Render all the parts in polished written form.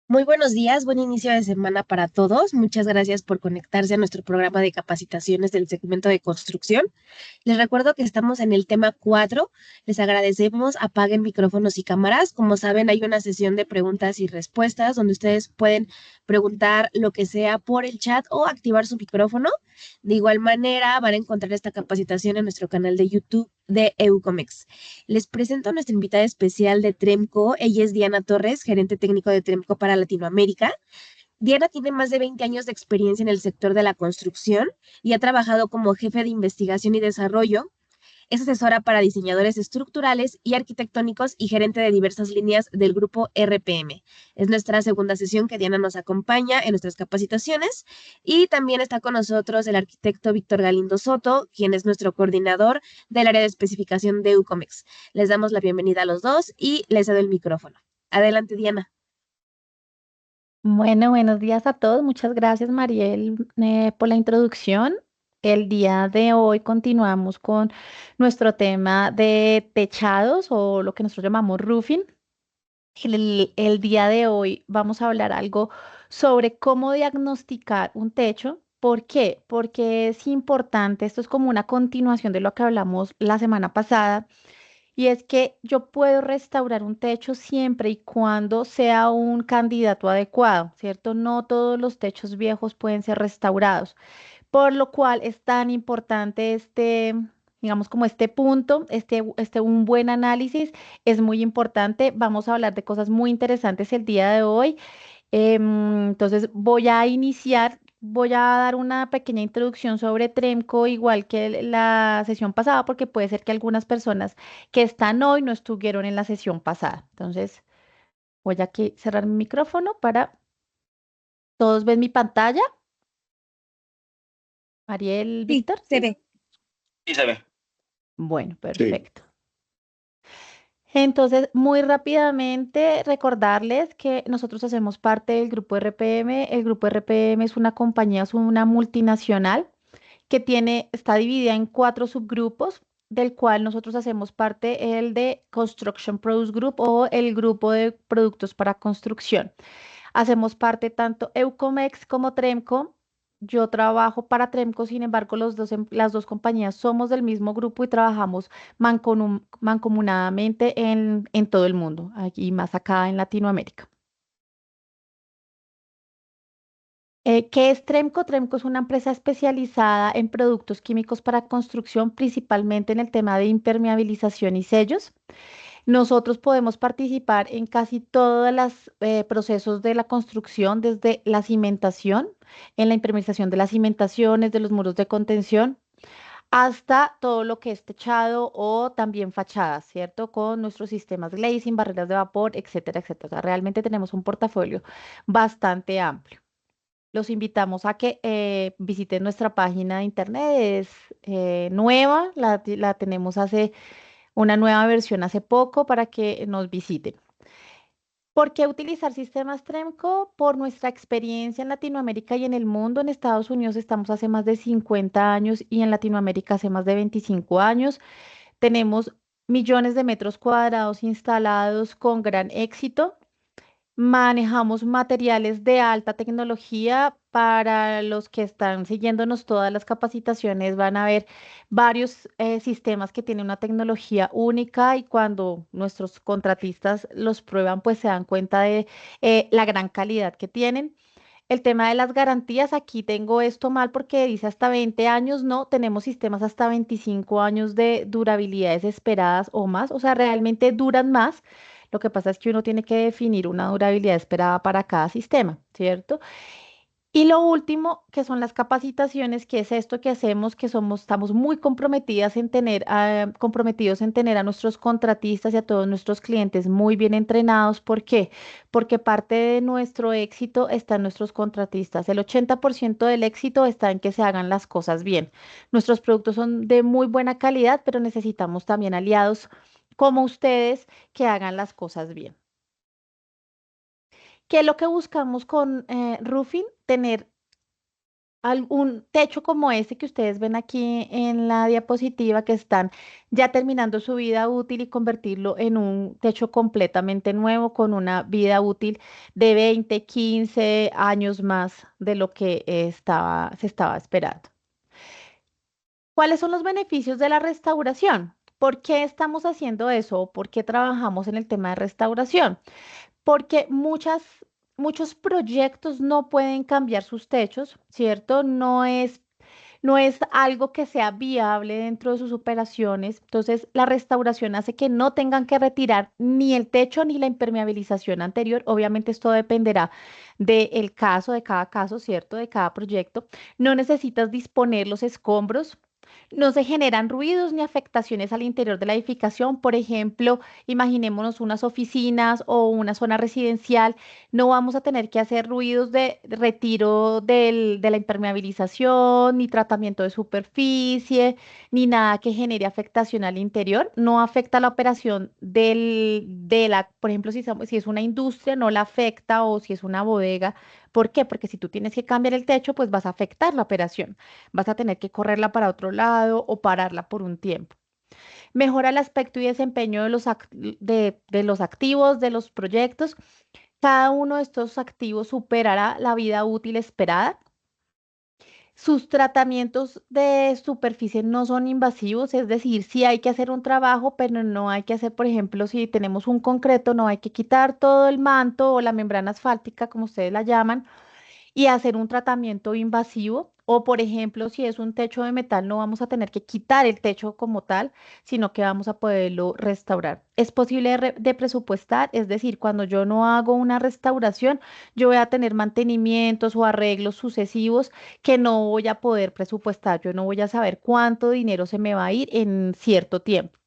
Muy buenos días, buen inicio de semana para todos. Muchas gracias por conectarse a nuestro programa de capacitaciones del segmento de construcción. Les recuerdo que estamos en el tema 4. Les agradecemos, apaguen micrófonos y cámaras. Como saben, hay una sesión de preguntas y respuestas donde ustedes pueden preguntar lo que sea por el chat o activar su micrófono. De igual manera, van a encontrar esta capacitación en nuestro canal de YouTube de Eucomex. Les presento a nuestra invitada especial de Tremco. Ella es Diana Torres, gerente técnico de Tremco para Latinoamérica. Diana tiene más de 20 años de experiencia en el sector de la construcción y ha trabajado como jefe de investigación y desarrollo. Es asesora para diseñadores estructurales y arquitectónicos y gerente de diversas líneas del grupo RPM. Es nuestra segunda sesión que Diana nos acompaña en nuestras capacitaciones y también está con nosotros el arquitecto Víctor Galindo Soto, quien es nuestro coordinador del área de especificación de UCOMEX. Les damos la bienvenida a los dos y les cedo el micrófono. Adelante, Diana. Bueno, buenos días a todos. Muchas gracias, Mariel, por la introducción. El día de hoy continuamos con nuestro tema de techados o lo que nosotros llamamos roofing. El día de hoy vamos a hablar algo sobre cómo diagnosticar un techo. ¿Por qué? Porque es importante, esto es como una continuación de lo que hablamos la semana pasada y es que yo puedo restaurar un techo siempre y cuando sea un candidato adecuado, ¿cierto? No todos los techos viejos pueden ser restaurados, por lo cual es tan importante digamos como este punto, un buen análisis es muy importante. Vamos a hablar de cosas muy interesantes el día de hoy. Entonces voy a iniciar, voy a dar una pequeña introducción sobre Tremco, igual que la sesión pasada, porque puede ser que algunas personas que están hoy no estuvieron en la sesión pasada. Entonces voy aquí a cerrar mi micrófono para todos ven mi pantalla. Ariel, Sí, Víctor, se ¿sí? ve. Sí, se ve. Bueno, Sí. perfecto. Entonces, muy rápidamente recordarles que nosotros hacemos parte del grupo RPM. El grupo RPM es una compañía, es una multinacional que está dividida en cuatro subgrupos, del cual nosotros hacemos parte el de Construction Produce Group o el grupo de productos para construcción. Hacemos parte tanto Eucomex como Tremco. Yo trabajo para Tremco, sin embargo, las dos compañías somos del mismo grupo y trabajamos mancomunadamente en todo el mundo, aquí más acá en Latinoamérica. ¿Qué es Tremco? Tremco es una empresa especializada en productos químicos para construcción, principalmente en el tema de impermeabilización y sellos. Nosotros podemos participar en casi todos los procesos de la construcción, desde la cimentación, en la impermeabilización de las cimentaciones, de los muros de contención, hasta todo lo que es techado o también fachadas, ¿cierto? Con nuestros sistemas glazing, barreras de vapor, etcétera, etcétera. O sea, realmente tenemos un portafolio bastante amplio. Los invitamos a que visiten nuestra página de internet, es nueva, la tenemos hace una nueva versión hace poco para que nos visiten. ¿Por qué utilizar sistemas Tremco? Por nuestra experiencia en Latinoamérica y en el mundo. En Estados Unidos estamos hace más de 50 años y en Latinoamérica hace más de 25 años. Tenemos millones de metros cuadrados instalados con gran éxito. Manejamos materiales de alta tecnología. Para los que están siguiéndonos todas las capacitaciones, van a ver varios sistemas que tienen una tecnología única y cuando nuestros contratistas los prueban, pues se dan cuenta de la gran calidad que tienen. El tema de las garantías, aquí tengo esto mal porque dice hasta 20 años, no, tenemos sistemas hasta 25 años de durabilidades esperadas o más, o sea, realmente duran más. Lo que pasa es que uno tiene que definir una durabilidad esperada para cada sistema, ¿cierto? Y lo último, que son las capacitaciones, que es esto que hacemos, estamos muy comprometidas en comprometidos en tener a nuestros contratistas y a todos nuestros clientes muy bien entrenados. ¿Por qué? Porque parte de nuestro éxito está en nuestros contratistas. El 80% del éxito está en que se hagan las cosas bien. Nuestros productos son de muy buena calidad, pero necesitamos también aliados como ustedes que hagan las cosas bien. ¿Qué es lo que buscamos con Roofing? Tener algún techo como este que ustedes ven aquí en la diapositiva, que están ya terminando su vida útil y convertirlo en un techo completamente nuevo con una vida útil de 20, 15 años más de lo que se estaba esperando. ¿Cuáles son los beneficios de la restauración? ¿Por qué estamos haciendo eso? ¿O por qué trabajamos en el tema de restauración? Porque muchos proyectos no pueden cambiar sus techos, ¿cierto? No es algo que sea viable dentro de sus operaciones. Entonces, la restauración hace que no tengan que retirar ni el techo ni la impermeabilización anterior. Obviamente, esto dependerá del caso, de cada caso, ¿cierto? De cada proyecto. No necesitas disponer los escombros. No se generan ruidos ni afectaciones al interior de la edificación. Por ejemplo, imaginémonos unas oficinas o una zona residencial. No vamos a tener que hacer ruidos de retiro de la impermeabilización, ni tratamiento de superficie, ni nada que genere afectación al interior. No afecta la operación por ejemplo, si es una industria, no la afecta, o si es una bodega. ¿Por qué? Porque si tú tienes que cambiar el techo, pues vas a afectar la operación. Vas a tener que correrla para otro lado o pararla por un tiempo. Mejora el aspecto y desempeño de los activos, de los proyectos. Cada uno de estos activos superará la vida útil esperada. Sus tratamientos de superficie no son invasivos, es decir, sí hay que hacer un trabajo, pero no hay que hacer, por ejemplo, si tenemos un concreto, no hay que quitar todo el manto o la membrana asfáltica, como ustedes la llaman, y hacer un tratamiento invasivo. O, por ejemplo, si es un techo de metal, no vamos a tener que quitar el techo como tal, sino que vamos a poderlo restaurar. Es posible de presupuestar, es decir, cuando yo no hago una restauración, yo voy a tener mantenimientos o arreglos sucesivos que no voy a poder presupuestar. Yo no voy a saber cuánto dinero se me va a ir en cierto tiempo.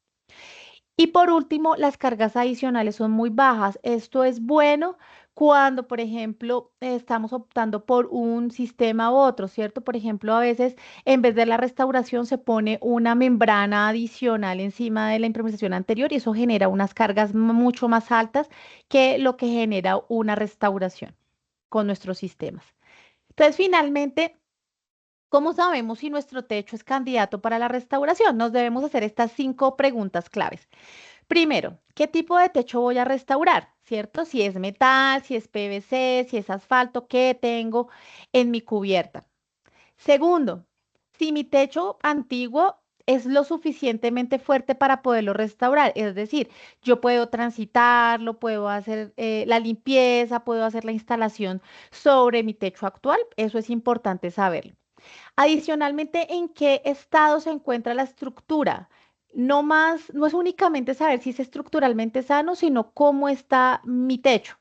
Y por último, las cargas adicionales son muy bajas. Esto es bueno cuando, por ejemplo, estamos optando por un sistema u otro, ¿cierto? Por ejemplo, a veces en vez de la restauración se pone una membrana adicional encima de la impermeabilización anterior, y eso genera unas cargas mucho más altas que lo que genera una restauración con nuestros sistemas. Entonces, finalmente, ¿cómo sabemos si nuestro techo es candidato para la restauración? Nos debemos hacer estas 5 preguntas claves. Primero, ¿qué tipo de techo voy a restaurar? ¿Cierto? Si es metal, si es PVC, si es asfalto, ¿qué tengo en mi cubierta? Segundo, si mi techo antiguo es lo suficientemente fuerte para poderlo restaurar, es decir, yo puedo transitarlo, puedo hacer la limpieza, puedo hacer la instalación sobre mi techo actual. Eso es importante saberlo. Adicionalmente, ¿en qué estado se encuentra la estructura? No es únicamente saber si es estructuralmente sano, sino cómo está mi techo.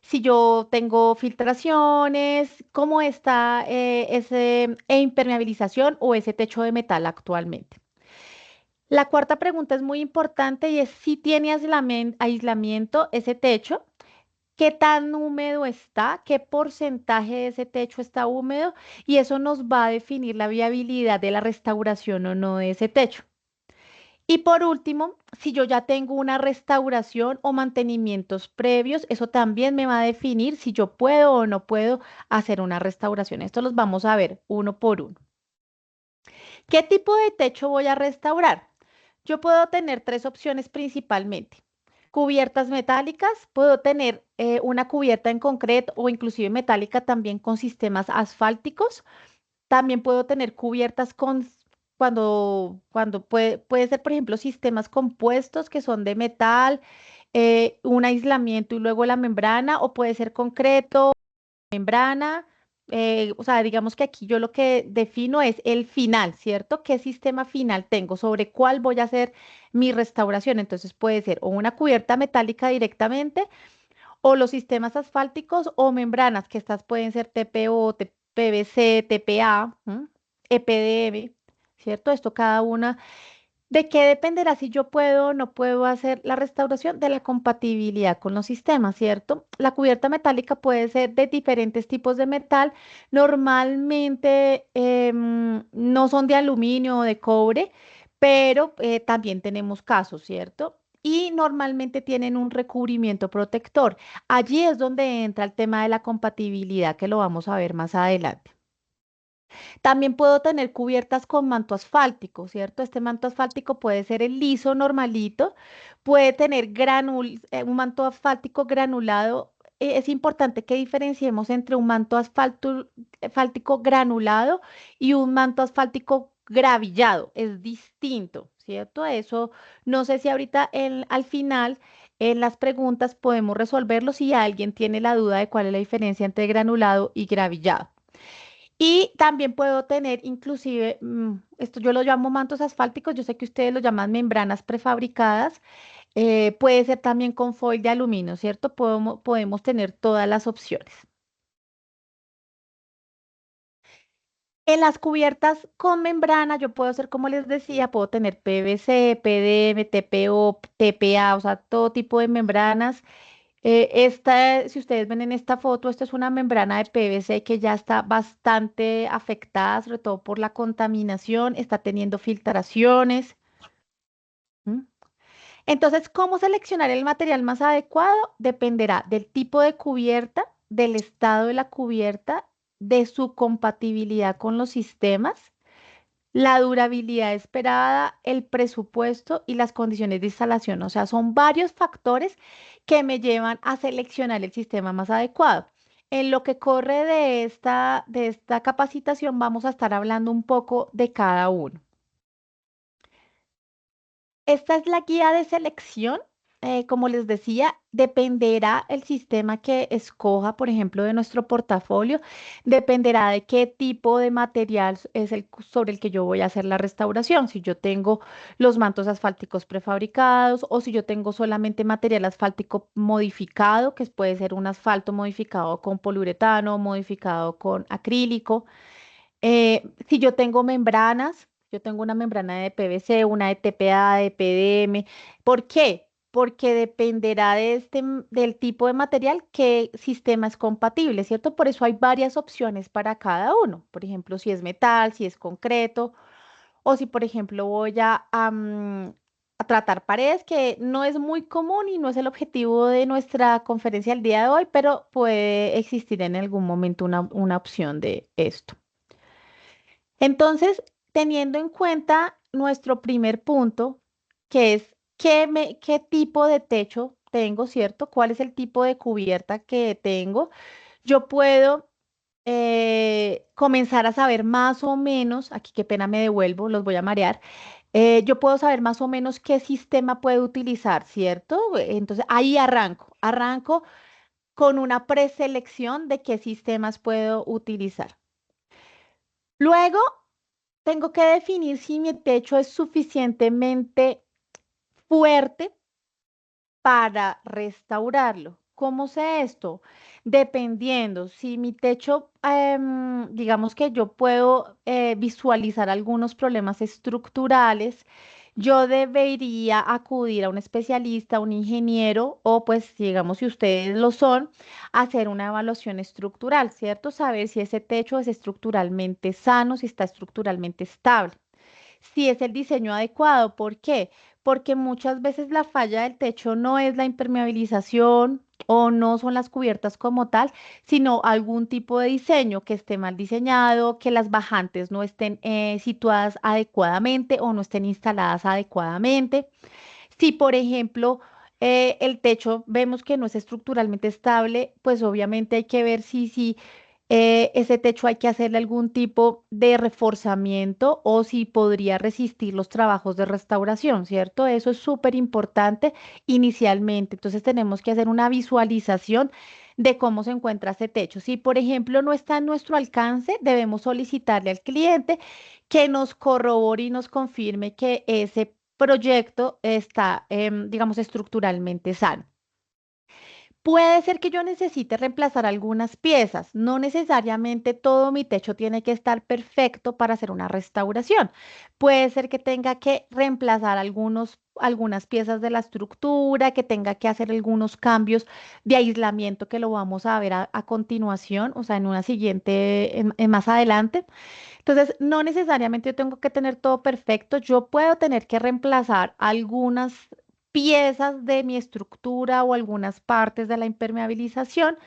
Si yo tengo filtraciones, cómo está ese impermeabilización o ese techo de metal actualmente. La cuarta pregunta es muy importante, y es si tiene aislamiento ese techo. ¿Qué tan húmedo está? ¿Qué porcentaje de ese techo está húmedo? Y eso nos va a definir la viabilidad de la restauración o no de ese techo. Y por último, si yo ya tengo una restauración o mantenimientos previos, eso también me va a definir si yo puedo o no puedo hacer una restauración. Esto los vamos a ver uno por uno. ¿Qué tipo de techo voy a restaurar? Yo puedo tener 3 opciones principalmente. Cubiertas metálicas, puedo tener una cubierta en concreto o inclusive metálica también con sistemas asfálticos. También puedo tener cubiertas cuando puede ser, por ejemplo, sistemas compuestos que son de metal, un aislamiento y luego la membrana, o puede ser concreto, membrana. O sea, digamos que aquí yo lo que defino es el final, ¿cierto? ¿Qué sistema final tengo? ¿Sobre cuál voy a hacer mi restauración? Entonces puede ser o una cubierta metálica directamente, o los sistemas asfálticos o membranas, que estas pueden ser TPO, PVC, TPA, EPDM, ¿cierto? Esto cada una. ¿De qué dependerá si yo puedo o no puedo hacer la restauración? De la compatibilidad con los sistemas, ¿cierto? La cubierta metálica puede ser de diferentes tipos de metal. Normalmente no son de aluminio o de cobre, pero también tenemos casos, ¿cierto? Y normalmente tienen un recubrimiento protector. Allí es donde entra el tema de la compatibilidad, que lo vamos a ver más adelante. También puedo tener cubiertas con manto asfáltico, ¿cierto? Este manto asfáltico puede ser el liso normalito, puede tener un manto asfáltico granulado. Es importante que diferenciemos entre un manto asfáltico granulado y un manto asfáltico gravillado. Es distinto, ¿cierto? Eso no sé si ahorita al final en las preguntas podemos resolverlo si alguien tiene la duda de cuál es la diferencia entre granulado y gravillado. Y también puedo tener inclusive, esto yo lo llamo mantos asfálticos, yo sé que ustedes lo llaman membranas prefabricadas, puede ser también con foil de aluminio, ¿cierto? Podemos tener todas las opciones. En las cubiertas con membrana, yo puedo hacer, como les decía, puedo tener PVC, PDM, TPO, TPA, o sea, todo tipo de membranas. Si ustedes ven en esta foto, esta es una membrana de PVC que ya está bastante afectada, sobre todo por la contaminación, está teniendo filtraciones. ¿M? Entonces, ¿cómo seleccionar el material más adecuado? Dependerá del tipo de cubierta, del estado de la cubierta, de su compatibilidad con los sistemas, la durabilidad esperada, el presupuesto y las condiciones de instalación. O sea, son varios factores que me llevan a seleccionar el sistema más adecuado. En lo que corre de esta capacitación vamos a estar hablando un poco de cada uno. Esta es la guía de selección. Como les decía, dependerá el sistema que escoja, por ejemplo, de nuestro portafolio, dependerá de qué tipo de material es sobre el que yo voy a hacer la restauración. Si yo tengo los mantos asfálticos prefabricados o si yo tengo solamente material asfáltico modificado, que puede ser un asfalto modificado con poliuretano, modificado con acrílico. Si yo tengo membranas, yo tengo una membrana de PVC, una de TPA, de PDM. ¿Por qué? Porque dependerá del tipo de material qué sistema es compatible, ¿cierto? Por eso hay varias opciones para cada uno. Por ejemplo, si es metal, si es concreto, o si, por ejemplo, voy a tratar paredes, que no es muy común y no es el objetivo de nuestra conferencia el día de hoy, pero puede existir en algún momento una opción de esto. Entonces, teniendo en cuenta nuestro primer punto, que es qué tipo de techo tengo, ¿cierto? ¿Cuál es el tipo de cubierta que tengo? Yo puedo comenzar a saber más o menos, aquí qué pena me devuelvo, los voy a marear. Yo puedo saber más o menos qué sistema puedo utilizar, ¿cierto? Entonces, ahí arranco con una preselección de qué sistemas puedo utilizar. Luego, tengo que definir si mi techo es suficientemente fuerte para restaurarlo. ¿Cómo sé esto? Dependiendo, si mi techo, digamos que yo puedo visualizar algunos problemas estructurales, yo debería acudir a un especialista, un ingeniero, o pues digamos si ustedes lo son, hacer una evaluación estructural, ¿cierto? Saber si ese techo es estructuralmente sano, si está estructuralmente estable. Si es el diseño adecuado. ¿Por qué? Porque muchas veces la falla del techo no es la impermeabilización o no son las cubiertas como tal, sino algún tipo de diseño que esté mal diseñado, que las bajantes no estén situadas adecuadamente o no estén instaladas adecuadamente. Si, por ejemplo, el techo vemos que no es estructuralmente estable, pues obviamente hay que ver si ese techo hay que hacerle algún tipo de reforzamiento o si podría resistir los trabajos de restauración, ¿cierto? Eso es súper importante inicialmente. Entonces tenemos que hacer una visualización de cómo se encuentra ese techo. Si, por ejemplo, no está en nuestro alcance, debemos solicitarle al cliente que nos corrobore y nos confirme que ese proyecto está, digamos, estructuralmente sano. Puede ser que yo necesite reemplazar algunas piezas. No necesariamente todo mi techo tiene que estar perfecto para hacer una restauración. Puede ser que tenga que reemplazar algunas piezas de la estructura, que tenga que hacer algunos cambios de aislamiento que lo vamos a ver a continuación, o sea, en una siguiente, más adelante. Entonces, no necesariamente yo tengo que tener todo perfecto. Yo puedo tener que reemplazar algunas piezas de mi estructura o algunas partes de la impermeabilización.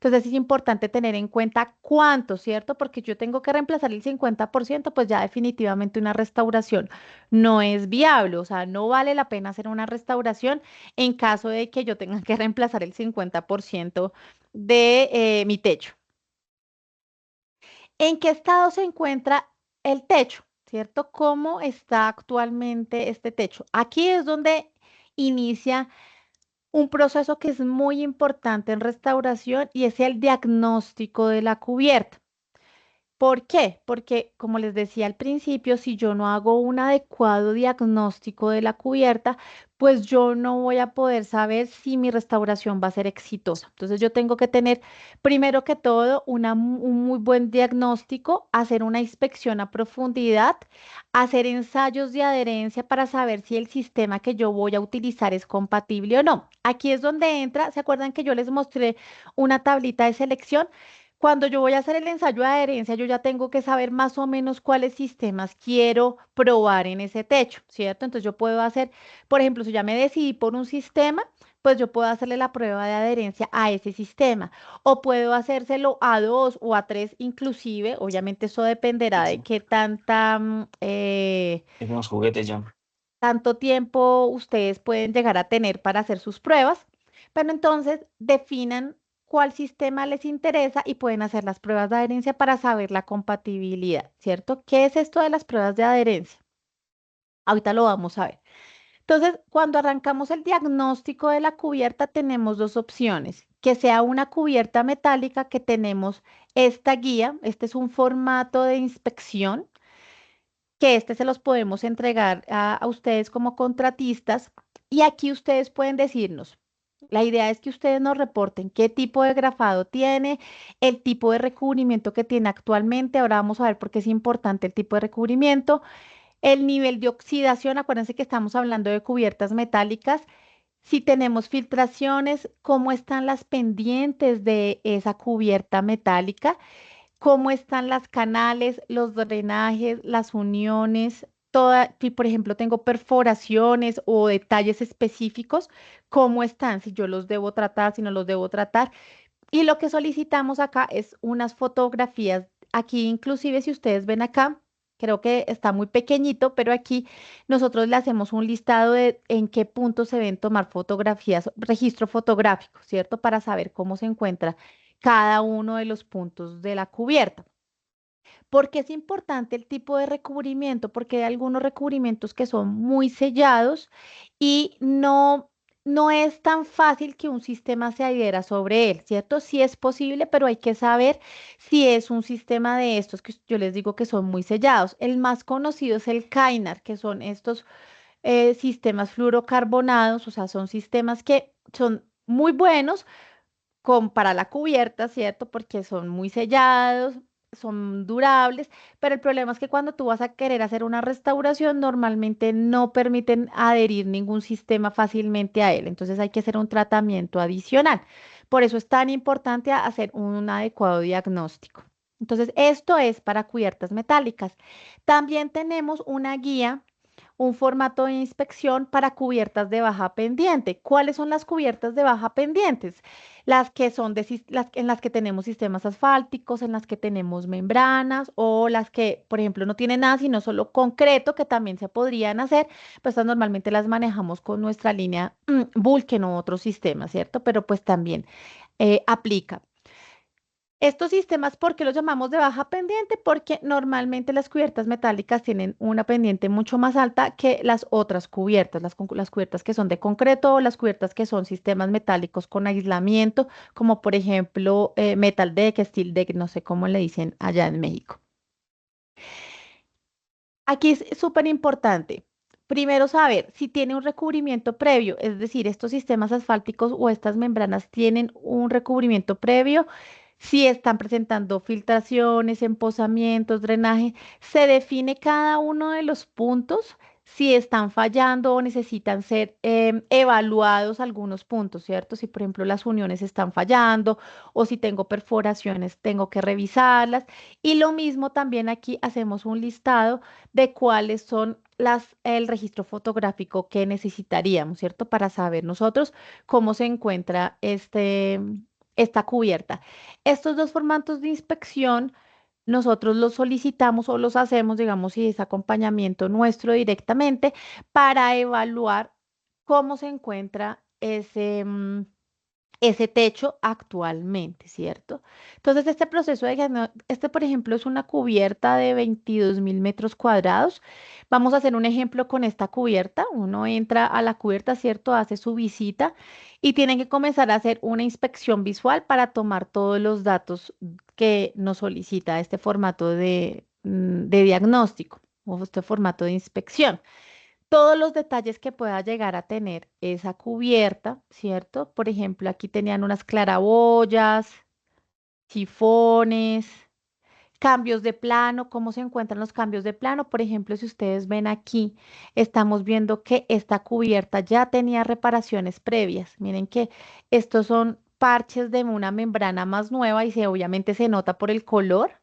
Entonces es importante tener en cuenta cuánto, ¿cierto? Porque yo tengo que reemplazar el 50%, pues ya definitivamente una restauración no es viable, o sea, no vale la pena hacer una restauración en caso de que yo tenga que reemplazar el 50% de mi techo. ¿En qué estado se encuentra el techo? ¿Cierto? ¿Cómo está actualmente este techo? Aquí es donde inicia un proceso que es muy importante en restauración y es el diagnóstico de la cubierta. ¿Por qué? Porque, como les decía al principio, si yo no hago un adecuado diagnóstico de la cubierta, pues yo no voy a poder saber si mi restauración va a ser exitosa. Entonces yo tengo que tener, primero que todo, un muy buen diagnóstico, hacer una inspección a profundidad, hacer ensayos de adherencia para saber si el sistema que yo voy a utilizar es compatible o no. Aquí es donde entra, ¿se acuerdan que yo les mostré una tablita de selección? Cuando yo voy a hacer el ensayo de adherencia, yo ya tengo que saber más o menos cuáles sistemas quiero probar en ese techo, ¿cierto? Entonces yo puedo hacer, por ejemplo, si ya me decidí por un sistema, pues yo puedo hacerle la prueba de adherencia a ese sistema. O puedo hacérselo a dos o a tres inclusive. Obviamente eso dependerá de Aquí, qué tanta, tengo unos juguetes ya. tanto tiempo ustedes pueden llegar a tener para hacer sus pruebas, pero entonces definan cuál sistema les interesa y pueden hacer las pruebas de adherencia para saber la compatibilidad, ¿cierto? ¿Qué es esto de las pruebas de adherencia? Ahorita lo vamos a ver. Entonces, cuando arrancamos el diagnóstico de la cubierta, tenemos dos opciones, que sea una cubierta metálica, que tenemos esta guía, este es un formato de inspección que este se los podemos entregar a ustedes como contratistas y aquí ustedes pueden decirnos, la idea es que ustedes nos reporten qué tipo de grafado tiene, el tipo de recubrimiento que tiene actualmente, ahora vamos a ver por qué es importante el tipo de recubrimiento, el nivel de oxidación, acuérdense que estamos hablando de cubiertas metálicas, si tenemos filtraciones, cómo están las pendientes de esa cubierta metálica, cómo están las canales, los drenajes, las uniones, toda, si por ejemplo tengo perforaciones o detalles específicos, cómo están, si yo los debo tratar, si no los debo tratar. Y lo que solicitamos acá es unas fotografías. Aquí inclusive si ustedes ven acá, creo que está muy pequeñito, pero aquí nosotros le hacemos un listado de en qué puntos se deben tomar fotografías, registro fotográfico, ¿cierto? Para saber cómo se encuentra cada uno de los puntos de la cubierta. ¿Por qué es importante el tipo de recubrimiento? Porque hay algunos recubrimientos que son muy sellados y no es tan fácil que un sistema se adhiera sobre él, ¿cierto? Sí es posible, pero hay que saber si es un sistema de estos que yo les digo que son muy sellados. El más conocido es el Kainar, que son estos sistemas fluorocarbonados, o sea, son sistemas que son muy buenos para la cubierta, ¿cierto? Porque son muy sellados, son durables, pero el problema es que cuando tú vas a querer hacer una restauración, normalmente no permiten adherir ningún sistema fácilmente a él, entonces hay que hacer un tratamiento adicional. Por eso es tan importante hacer un adecuado diagnóstico. Entonces, esto es para cubiertas metálicas. También tenemos una guía, un formato de inspección para cubiertas de baja pendiente. ¿Cuáles son las cubiertas de baja pendientes? Las que son en las que tenemos sistemas asfálticos, en las que tenemos membranas o las que, por ejemplo, no tienen nada sino solo concreto que también se podrían hacer, pues estas normalmente las manejamos con nuestra línea Vulcan o otro sistema, ¿cierto? Pero pues también aplica. Estos sistemas, ¿por qué los llamamos de baja pendiente? Porque normalmente las cubiertas metálicas tienen una pendiente mucho más alta que las otras cubiertas, las cubiertas que son de concreto o las cubiertas que son sistemas metálicos con aislamiento, como por ejemplo Metal Deck, Steel Deck, no sé cómo le dicen allá en México. Aquí es súper importante. Primero saber si tiene un recubrimiento previo, es decir, estos sistemas asfálticos o estas membranas tienen un recubrimiento previo, si están presentando filtraciones, empozamientos, drenaje, se define cada uno de los puntos, si están fallando o necesitan ser evaluados algunos puntos, ¿cierto? Si, por ejemplo, las uniones están fallando o si tengo perforaciones, tengo que revisarlas. Y lo mismo también aquí hacemos un listado de cuáles son el registro fotográfico que necesitaríamos, ¿cierto? Para saber nosotros cómo se encuentra esta cubierta. Estos dos formatos de inspección nosotros los solicitamos o los hacemos, digamos, si es acompañamiento nuestro directamente para evaluar cómo se encuentra ese techo actualmente, ¿cierto? Entonces, este proceso de este, por ejemplo, es una cubierta de 22.000 metros cuadrados. Vamos a hacer un ejemplo con esta cubierta. Uno entra a la cubierta, ¿cierto? Hace su visita y tienen que comenzar a hacer una inspección visual para tomar todos los datos que nos solicita este formato de diagnóstico o este formato de inspección todos los detalles que pueda llegar a tener esa cubierta, ¿cierto? Por ejemplo, aquí tenían unas claraboyas, sifones, cambios de plano, ¿cómo se encuentran los cambios de plano? Por ejemplo, si ustedes ven aquí, estamos viendo que esta cubierta ya tenía reparaciones previas. Miren que estos son parches de una membrana más nueva y obviamente se nota por el color.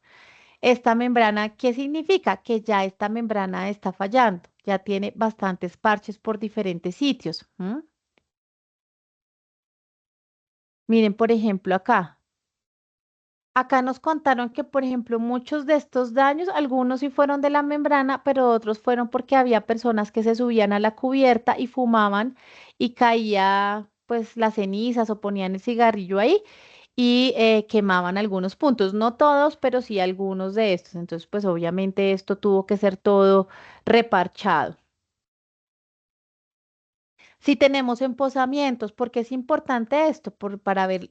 Esta membrana, ¿qué significa? Que ya esta membrana está fallando, ya tiene bastantes parches por diferentes sitios. Miren, por ejemplo, acá. Acá nos contaron que, por ejemplo, muchos de estos daños, algunos sí fueron de la membrana, pero otros fueron porque había personas que se subían a la cubierta y fumaban y caía pues las cenizas o ponían el cigarrillo ahí y quemaban algunos puntos, no todos, pero sí algunos de estos. Entonces, pues obviamente esto tuvo que ser todo reparchado. Si tenemos empozamientos, porque es importante esto, para ver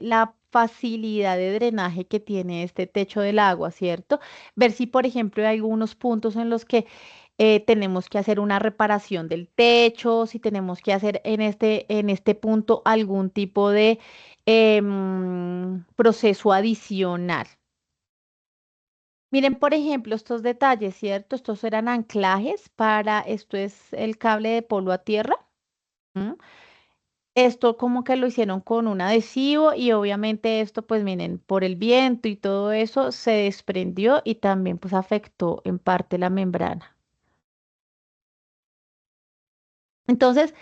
la facilidad de drenaje que tiene este techo del agua, ¿cierto? Ver si, por ejemplo, hay algunos puntos en los que tenemos que hacer una reparación del techo, si tenemos que hacer en este punto algún tipo de proceso adicional. Miren, por ejemplo, estos detalles, ¿cierto? Estos eran anclajes para, esto es el cable de polo a tierra. ¿M? Esto como que lo hicieron con un adhesivo y obviamente esto, pues miren, por el viento y todo eso se desprendió y también pues afectó en parte la membrana. Entonces,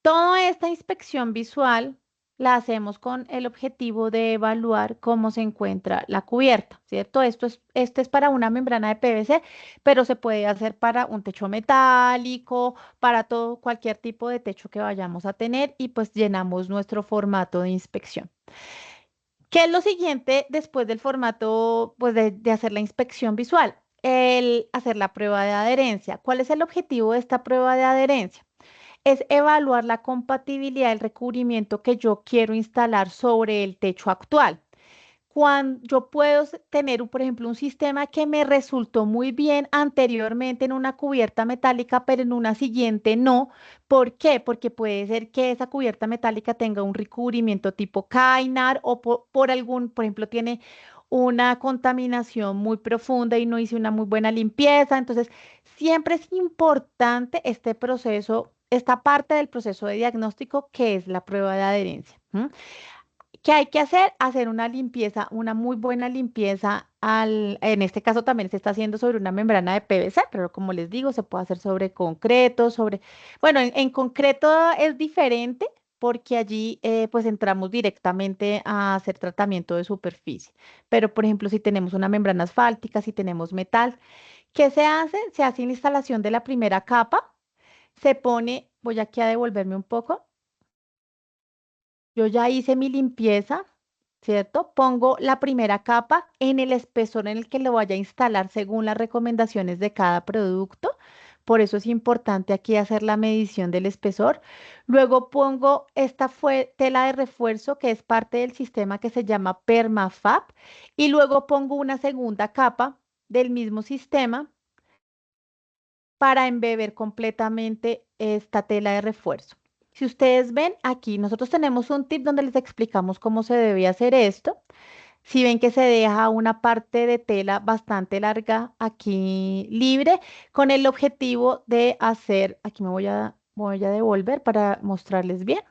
toda esta inspección visual la hacemos con el objetivo de evaluar cómo se encuentra la cubierta, ¿cierto? Este es para una membrana de PVC, pero se puede hacer para un techo metálico, para todo, cualquier tipo de techo que vayamos a tener y pues llenamos nuestro formato de inspección. ¿Qué es lo siguiente después del formato, pues de hacer la inspección visual? El hacer la prueba de adherencia. ¿Cuál es el objetivo de esta prueba de adherencia? Es evaluar la compatibilidad del recubrimiento que yo quiero instalar sobre el techo actual. Cuando yo puedo tener, por ejemplo, un sistema que me resultó muy bien anteriormente en una cubierta metálica, pero en una siguiente no. ¿Por qué? Porque puede ser que esa cubierta metálica tenga un recubrimiento tipo Kainar o por algún, por ejemplo, tiene una contaminación muy profunda y no hice una muy buena limpieza. Entonces, siempre es importante este proceso, esta parte del proceso de diagnóstico que es la prueba de adherencia. ¿Qué hay que hacer? Hacer una limpieza, una muy buena limpieza en este caso también se está haciendo sobre una membrana de PVC, pero como les digo, se puede hacer sobre concreto, bueno, en concreto es diferente porque allí pues entramos directamente a hacer tratamiento de superficie. Pero por ejemplo, si tenemos una membrana asfáltica, si tenemos metal, ¿qué se hace? Se hace la instalación de la primera capa, se pone, voy aquí a devolverme un poco. Yo ya hice mi limpieza, ¿cierto? Pongo la primera capa en el espesor en el que lo vaya a instalar según las recomendaciones de cada producto. Por eso es importante aquí hacer la medición del espesor. Luego pongo esta tela de refuerzo que es parte del sistema que se llama Permafab. Y luego pongo una segunda capa del mismo sistema para embeber completamente esta tela de refuerzo. Si ustedes ven aquí, nosotros tenemos un tip donde les explicamos cómo se debe hacer esto. Si ven que se deja una parte de tela bastante larga aquí libre, con el objetivo de hacer, aquí voy a devolver para mostrarles bien,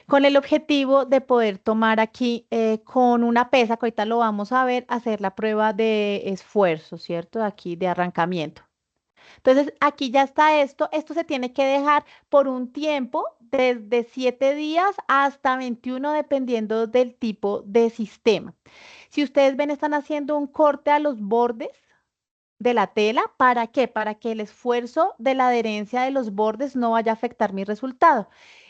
con el objetivo de poder tomar aquí con una pesa, que ahorita lo vamos a ver, hacer la prueba de esfuerzo, ¿cierto? Aquí de arrancamiento. Entonces, aquí ya está esto. Esto se tiene que dejar por un tiempo, desde 7 días hasta 21, dependiendo del tipo de sistema. Si ustedes ven, están haciendo un corte a los bordes de la tela. ¿Para qué? Para que el esfuerzo de la adherencia de los bordes no vaya a afectar mi resultado.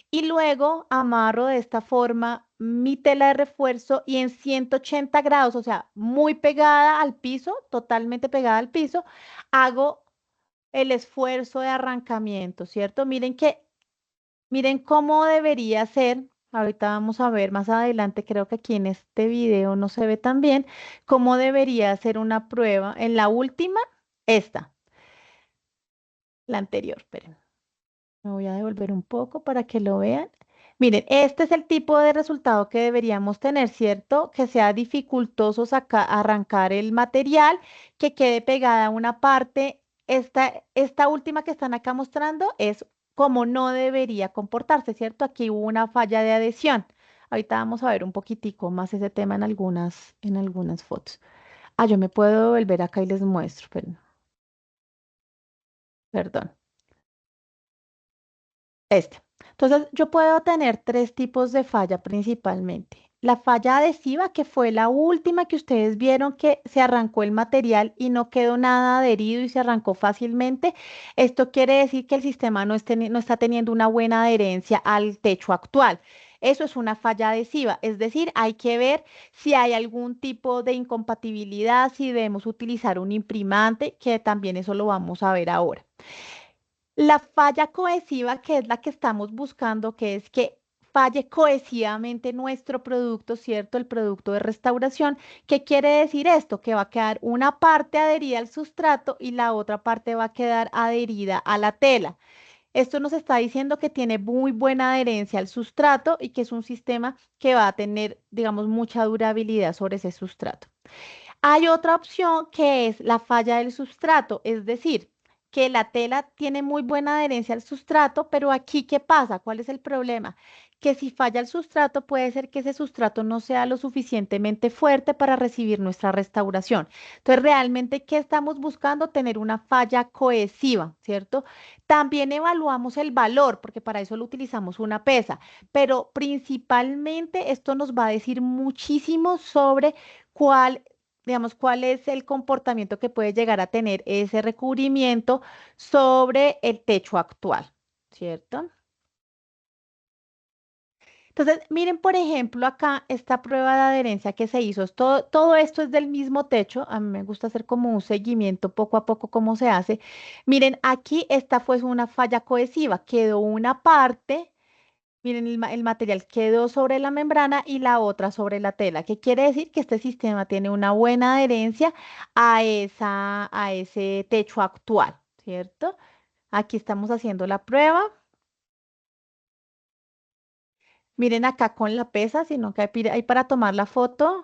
Y luego amarro de esta forma mi tela de refuerzo y en 180 grados, o sea, muy pegada al piso, totalmente pegada al piso, hago el esfuerzo de arrancamiento, ¿cierto? Miren cómo debería ser. Ahorita vamos a ver más adelante, creo que aquí en este video no se ve tan bien, cómo debería ser una prueba. En la última, esta, la anterior, esperen. Me voy a devolver un poco para que lo vean. Miren, este es el tipo de resultado que deberíamos tener, ¿cierto? Que sea dificultoso arrancar el material, que quede pegada una parte. Esta última que están acá mostrando es como no debería comportarse, ¿cierto? Aquí hubo una falla de adhesión. Ahorita vamos a ver un poquitico más ese tema en algunas fotos. Ah, yo me puedo volver acá y les muestro, perdón. Este. Entonces, yo puedo tener tres tipos de falla principalmente. La falla adhesiva, que fue la última que ustedes vieron que se arrancó el material y no quedó nada adherido y se arrancó fácilmente. Esto quiere decir que el sistema no está teniendo una buena adherencia al techo actual. Eso es una falla adhesiva, es decir, hay que ver si hay algún tipo de incompatibilidad, si debemos utilizar un imprimante, que también eso lo vamos a ver ahora. La falla cohesiva, que es la que estamos buscando, que es que falle cohesivamente nuestro producto, ¿cierto? El producto de restauración. ¿Qué quiere decir esto? Que va a quedar una parte adherida al sustrato y la otra parte va a quedar adherida a la tela. Esto nos está diciendo que tiene muy buena adherencia al sustrato y que es un sistema que va a tener, digamos, mucha durabilidad sobre ese sustrato. Hay otra opción que es la falla del sustrato, es decir, que la tela tiene muy buena adherencia al sustrato, pero aquí, ¿qué pasa? ¿Cuál es el problema? Que si falla el sustrato, puede ser que ese sustrato no sea lo suficientemente fuerte para recibir nuestra restauración. Entonces, realmente, ¿qué estamos buscando? Tener una falla cohesiva, ¿cierto? También evaluamos el valor, porque para eso lo utilizamos una pesa, pero principalmente esto nos va a decir muchísimo sobre cuál, digamos, cuál es el comportamiento que puede llegar a tener ese recubrimiento sobre el techo actual, ¿cierto? Entonces, miren, por ejemplo, acá esta prueba de adherencia que se hizo. Todo esto es del mismo techo. A mí me gusta hacer como un seguimiento poco a poco cómo se hace. Miren, aquí esta fue una falla cohesiva. Quedó una parte. Miren, el material quedó sobre la membrana y la otra sobre la tela. ¿Qué quiere decir? Que este sistema tiene una buena adherencia a ese techo actual, ¿cierto? Aquí estamos haciendo la prueba. Miren acá con la pesa, sino que ahí para tomar la foto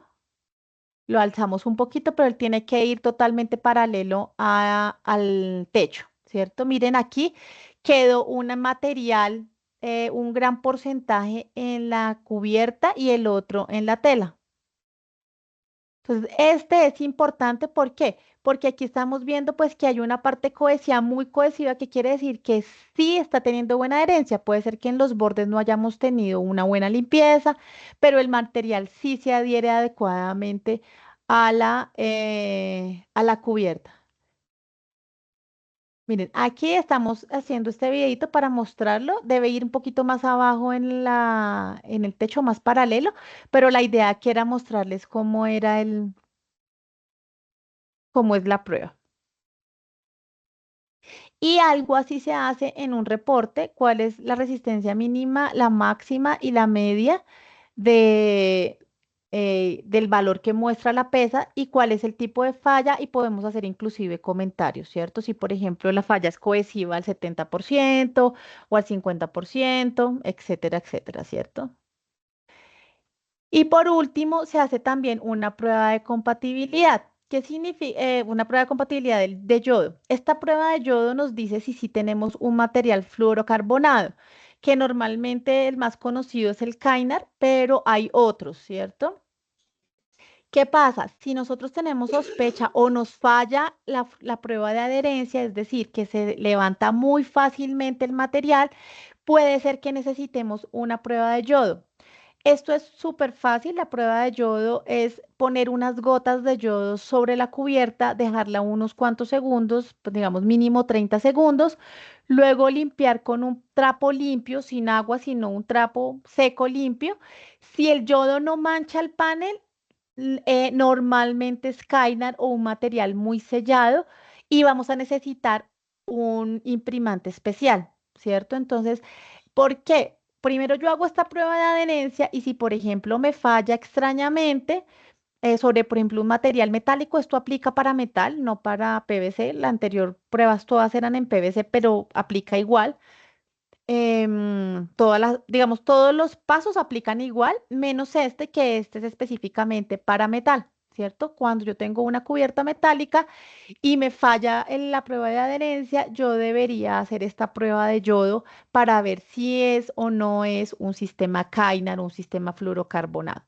lo alzamos un poquito, pero él tiene que ir totalmente paralelo al techo, ¿cierto? Miren aquí quedó un material, un gran porcentaje en la cubierta y el otro en la tela. Entonces, este es importante, ¿por qué? Porque aquí estamos viendo pues que hay una parte cohesiva, muy cohesiva, que quiere decir que sí está teniendo buena adherencia. Puede ser que en los bordes no hayamos tenido una buena limpieza, pero el material sí se adhiere adecuadamente a la cubierta. Miren, aquí estamos haciendo este videito para mostrarlo. Debe ir un poquito más abajo en el techo, más paralelo, pero la idea aquí era mostrarles cómo es la prueba. Y algo así se hace en un reporte, cuál es la resistencia mínima, la máxima y la media de, del valor que muestra la pesa y cuál es el tipo de falla y podemos hacer inclusive comentarios, ¿cierto? Si por ejemplo la falla es cohesiva al 70% o al 50%, etcétera, etcétera, ¿cierto? Y por último, se hace también una prueba de compatibilidad. ¿Qué significa? Una prueba de compatibilidad de yodo. Esta prueba de yodo nos dice si sí tenemos un material fluorocarbonado, que normalmente el más conocido es el Kynar, pero hay otros, ¿cierto? ¿Qué pasa? Si nosotros tenemos sospecha o nos falla la prueba de adherencia, es decir, que se levanta muy fácilmente el material, puede ser que necesitemos una prueba de yodo. Esto es súper fácil. La prueba de yodo es poner unas gotas de yodo sobre la cubierta, dejarla unos cuantos segundos, pues digamos mínimo 30 segundos, luego limpiar con un trapo limpio, sin agua, sino un trapo seco limpio. Si el yodo no mancha el panel, normalmente es Kynar o un material muy sellado y vamos a necesitar un imprimante especial, ¿cierto? Entonces, ¿por qué? Primero yo hago esta prueba de adherencia y si, por ejemplo, me falla extrañamente sobre, por ejemplo, un material metálico, esto aplica para metal, no para PVC. La anterior pruebas todas eran en PVC, pero aplica igual. Digamos, todos los pasos aplican igual, menos este, que este es específicamente para metal, ¿cierto? Cuando yo tengo una cubierta metálica y me falla en la prueba de adherencia, yo debería hacer esta prueba de yodo para ver si es o no es un sistema Kynar o un sistema fluorocarbonato.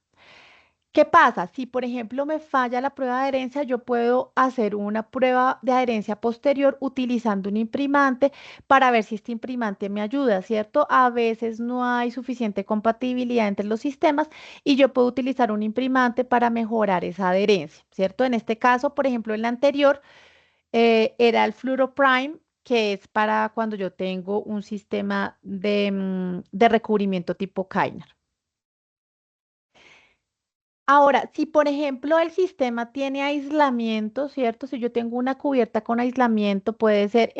¿Qué pasa? Si, por ejemplo, me falla la prueba de adherencia, yo puedo hacer una prueba de adherencia posterior utilizando un imprimante para ver si este imprimante me ayuda, ¿cierto? A veces no hay suficiente compatibilidad entre los sistemas y yo puedo utilizar un imprimante para mejorar esa adherencia, ¿cierto? En este caso, por ejemplo, en la anterior era el Fluoroprime, que es para cuando yo tengo un sistema de recubrimiento tipo Kynar. Ahora, si por ejemplo el sistema tiene aislamiento, ¿cierto? Si yo tengo una cubierta con aislamiento, puede ser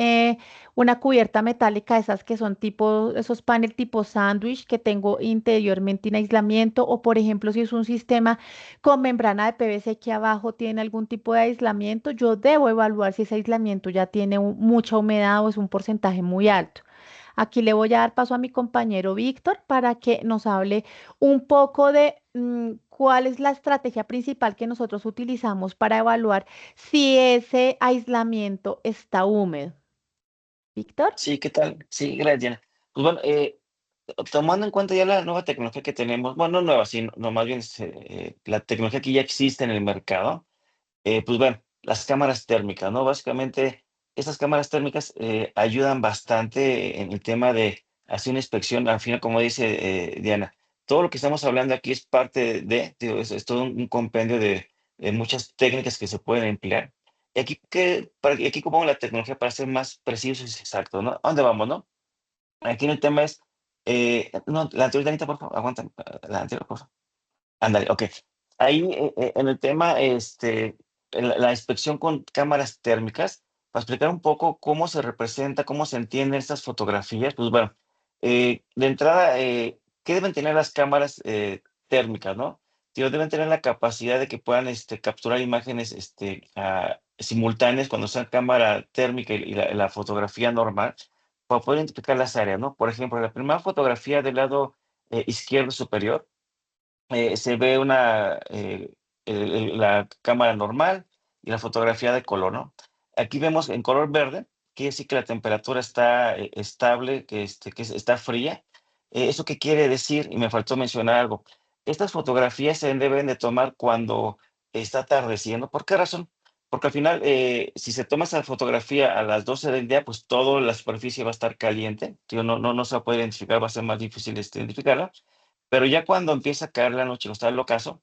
una cubierta metálica, esas que son tipo, esos paneles tipo sándwich que tengo interiormente en aislamiento, o por ejemplo, si es un sistema con membrana de PVC que abajo tiene algún tipo de aislamiento, yo debo evaluar si ese aislamiento ya tiene mucha humedad o es un porcentaje muy alto. Aquí le voy a dar paso a mi compañero Víctor para que nos hable un poco de cuál es la estrategia principal que nosotros utilizamos para evaluar si ese aislamiento está húmedo. Víctor. Sí, ¿qué tal? Sí, gracias, Diana. Pues bueno, tomando en cuenta ya la nueva tecnología que tenemos, bueno, no nueva, sino no, más bien la tecnología que ya existe en el mercado, pues bueno, las cámaras térmicas, ¿no? Básicamente, estas cámaras térmicas ayudan bastante en el tema de hacer una inspección. Al final, como dice Diana, todo lo que estamos hablando aquí es parte de, digo, es todo un compendio de muchas técnicas que se pueden emplear. Y aquí, aquí ocupamos la tecnología para ser más precisos y exactos, ¿no? ¿A dónde vamos, no? Aquí el tema es, no, la anterior, Danita, por favor, aguanta, la anterior, por favor. Ándale, ok. Ahí en el tema, la inspección con cámaras térmicas, para explicar un poco cómo se representa, cómo se entienden estas fotografías, pues bueno, de entrada, ¿qué deben tener las cámaras térmicas, no? Tío, deben tener la capacidad de que puedan capturar imágenes simultáneas cuando sea cámara térmica y la fotografía normal, para poder identificar las áreas, ¿no? Por ejemplo, la primera fotografía del lado izquierdo superior, se ve la cámara normal y la fotografía de color, ¿no? Aquí vemos en color verde, quiere decir que la temperatura está estable, está fría. ¿Eso qué quiere decir? Y me faltó mencionar algo. Estas fotografías se deben de tomar cuando está atardeciendo. ¿Por qué razón? Porque al final, si se toma esa fotografía a las 12 del día, pues toda la superficie va a estar caliente. Tío, no se va a poder identificar, va a ser más difícil identificarla. Pero ya cuando empieza a caer la noche o está el ocaso,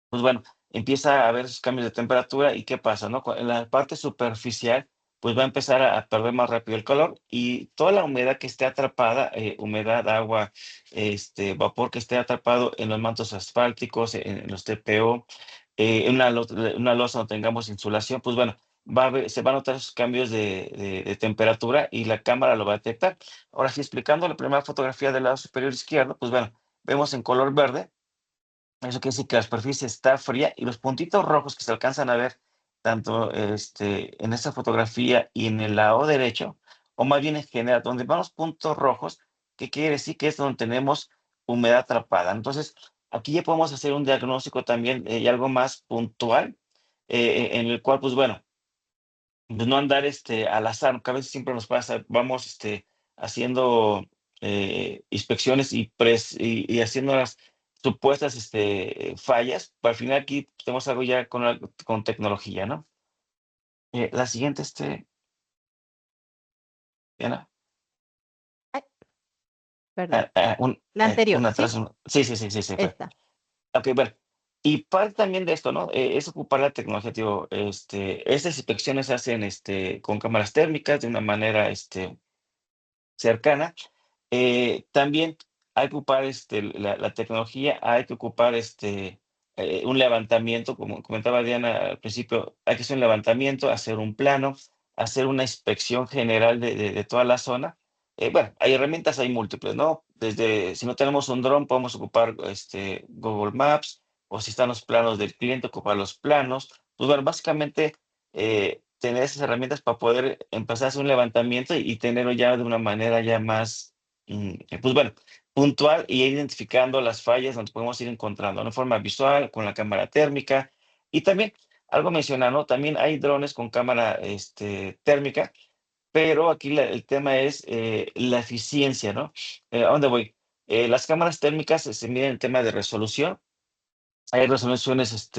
pues bueno, empieza a haber esos cambios de temperatura y ¿qué pasa, no? En la parte superficial, pues va a empezar a perder más rápido el color y toda la humedad que esté atrapada, humedad, agua, vapor que esté atrapado en los mantos asfálticos, en los TPO, en una losa donde tengamos insulación, pues bueno, se van a notar esos cambios de temperatura y la cámara lo va a detectar. Ahora sí, explicando la primera fotografía del lado superior izquierdo, pues bueno, vemos en color verde. Eso quiere decir que la superficie está fría y los puntitos rojos que se alcanzan a ver tanto en esta fotografía y en el lado derecho, o más bien en general, donde van los puntos rojos, que quiere decir que es donde tenemos humedad atrapada. Entonces, aquí ya podemos hacer un diagnóstico también y algo más puntual, en el cual, pues bueno, pues no andar al azar, que a veces siempre nos pasa, vamos haciendo inspecciones y haciéndolas supuestas fallas, pero al final aquí tenemos algo ya con tecnología, ¿no? La siguiente, Diana. Ay, perdón. La Un anterior, ¿sí? atraso. Sí, sí, sí, sí, sí, fue. Esta. Ok, bueno. Y parte también de esto, ¿no? Es ocupar la tecnología, tío. Estas inspecciones se hacen con cámaras térmicas de una manera cercana. También hay que ocupar la tecnología, hay que ocupar un levantamiento, como comentaba Diana al principio, hay que hacer un levantamiento, hacer un plano, hacer una inspección general de toda la zona. Bueno, hay herramientas, hay múltiples, ¿no? Desde, si no tenemos un dron, podemos ocupar Google Maps, o si están los planos del cliente, ocupar los planos. Pues bueno, básicamente tener esas herramientas para poder empezar a hacer un levantamiento y tenerlo ya de una manera ya más pues bueno, puntual y ir identificando las fallas donde podemos ir encontrando, ¿no? De forma visual, con la cámara térmica. Y también, algo mencionar, ¿no? También hay drones con cámara térmica, pero aquí el tema es la eficiencia, ¿no? ¿A dónde voy? Las cámaras térmicas se miden el tema de resolución. Hay resoluciones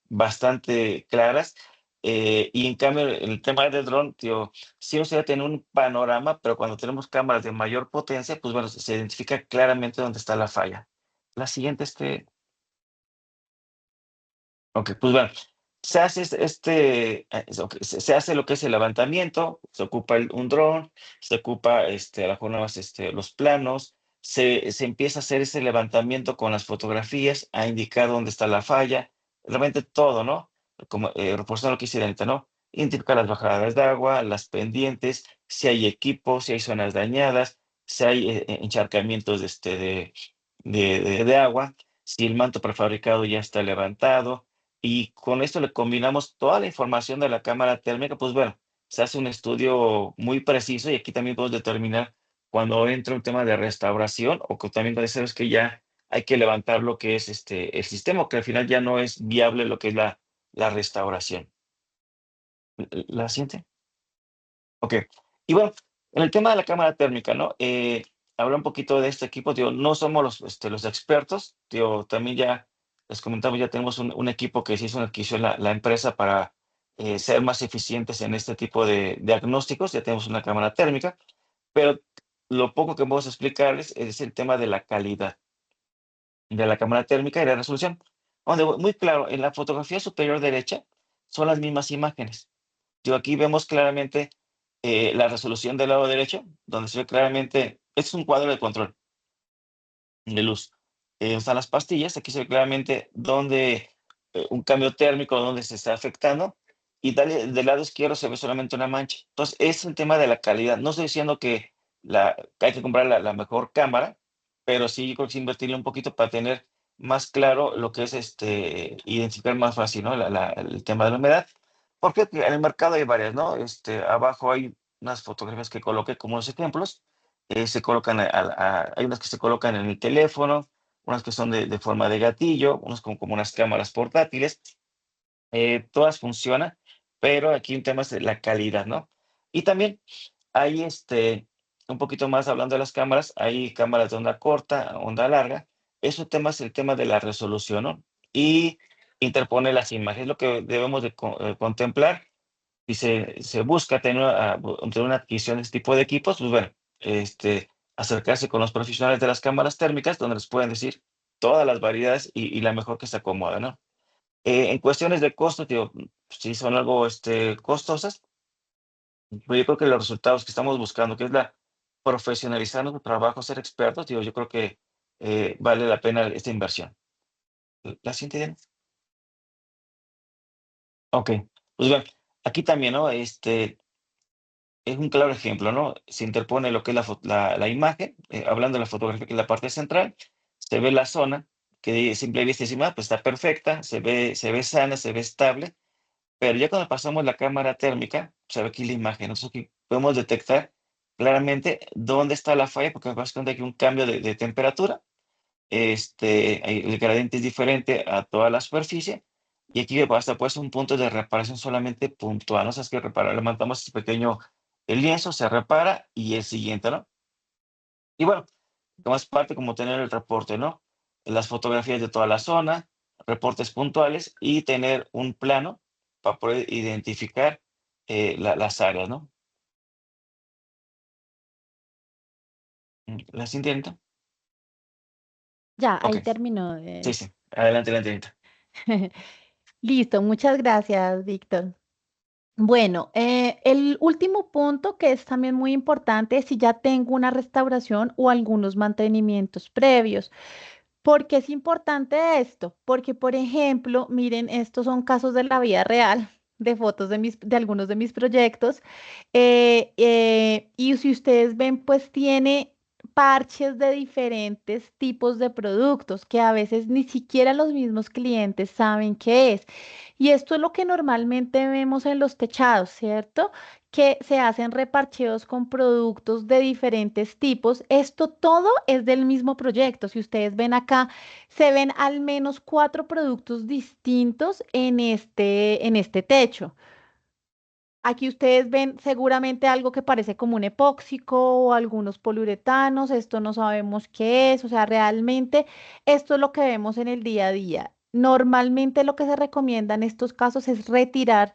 bastante claras. Y en cambio, en el tema del dron, tío, sí nos gustaría tener un panorama, pero cuando tenemos cámaras de mayor potencia, pues bueno, se identifica claramente dónde está la falla. La siguiente, ok, pues bueno, se hace ok, se hace lo que es el levantamiento, se ocupa un dron, se ocupa a lo mejor nada más los planos, se empieza a hacer ese levantamiento con las fotografías, a indicar dónde está la falla, realmente todo, ¿no? Como reforzando lo que hice ahorita, ¿no? Identificar las bajadas de agua, las pendientes, si hay equipos, si hay zonas dañadas, si hay encharcamientos de agua, si el manto prefabricado ya está levantado y con esto le combinamos toda la información de la cámara térmica, pues bueno, se hace un estudio muy preciso y aquí también podemos determinar cuando entra un tema de restauración o que también puede ser es que ya hay que levantar lo que es el sistema, que al final ya no es viable lo que es la restauración. ¿La siguiente? Ok. Y bueno, en el tema de la cámara térmica, ¿no? Hablar un poquito de este equipo, digo, no somos los expertos, digo, también ya les comentamos, ya tenemos un equipo que se hizo una adquisición la empresa para ser más eficientes en este tipo de diagnósticos, ya tenemos una cámara térmica, pero lo poco que vamos a explicarles es el tema de la calidad de la cámara térmica y la resolución, donde muy claro, en la fotografía superior derecha son las mismas imágenes. Digo, aquí vemos claramente la resolución del lado derecho, donde se ve claramente, este es un cuadro de control de luz. Están las pastillas, aquí se ve claramente dónde un cambio térmico, donde se está afectando, y del lado izquierdo se ve solamente una mancha. Entonces, es el tema de la calidad. No estoy diciendo que hay que comprar la mejor cámara, pero sí yo creo que sí invertirle un poquito para tener más claro lo que es identificar más fácil, ¿no? El tema de la humedad. Porque en el mercado hay varias, ¿no? Abajo hay unas fotografías que coloqué como unos ejemplos se colocan, hay unas que se colocan en el teléfono, unas que son de forma de gatillo, unas como unas cámaras portátiles, todas funcionan, pero aquí un tema es de la calidad, ¿no? Y también hay un poquito más hablando de las cámaras, hay cámaras de onda corta, onda larga, eso tema es el tema de la resolución, ¿no? Y interpone las imágenes, lo que debemos de contemplar y se busca tener una adquisición de este tipo de equipos, pues bueno, acercarse con los profesionales de las cámaras térmicas, donde les pueden decir todas las variedades y la mejor que se acomoda, ¿no? En cuestiones de costo, digo, si son algo costosas, pero yo creo que los resultados que estamos buscando, que es la profesionalizar nuestro trabajo, ser expertos, digo, yo creo que vale la pena esta inversión. ¿La siguiente, Diana? Ok, pues bueno, aquí también, ¿no? Es un claro ejemplo, ¿no? Se interpone lo que es la imagen, hablando de la fotografía, que es la parte central, se ve la zona, que de simple vista encima, pues está perfecta, se ve sana, se ve estable, pero ya cuando pasamos la cámara térmica, se ve aquí la imagen, nosotros aquí podemos detectar claramente dónde está la falla, porque básicamente hay un cambio de temperatura, el gradiente es diferente a toda la superficie, y aquí hasta pues un punto de reparación solamente puntual, ¿no? O sea, es que levantamos este pequeño el lienzo, se repara y el siguiente, ¿no? Y bueno, como es parte como tener el reporte, ¿no? las fotografías de toda la zona, reportes puntuales y tener un plano para poder identificar las áreas, ¿no? ¿La siguiente? Ya, Ok, ahí terminó. sí, sí. Adelante, adelante, adelante. Listo, muchas gracias, Víctor. Bueno, el último punto que es también muy importante es si ya tengo una restauración o algunos mantenimientos previos. ¿Por qué es importante esto? Porque, por ejemplo, miren, estos son casos de la vida real, de fotos de algunos de mis proyectos. Y si ustedes ven, pues tiene parches de diferentes tipos de productos que a veces ni siquiera los mismos clientes saben qué es. Y esto es lo que normalmente vemos en los techados, ¿cierto? Que se hacen reparcheos con productos de diferentes tipos. Esto todo es del mismo proyecto. Si ustedes ven acá, se ven al menos 4 productos distintos en este techo. Aquí ustedes ven seguramente algo que parece como un epóxico o algunos poliuretanos. Esto no sabemos qué es. O sea, realmente esto es lo que vemos en el día a día. Normalmente lo que se recomienda en estos casos es retirar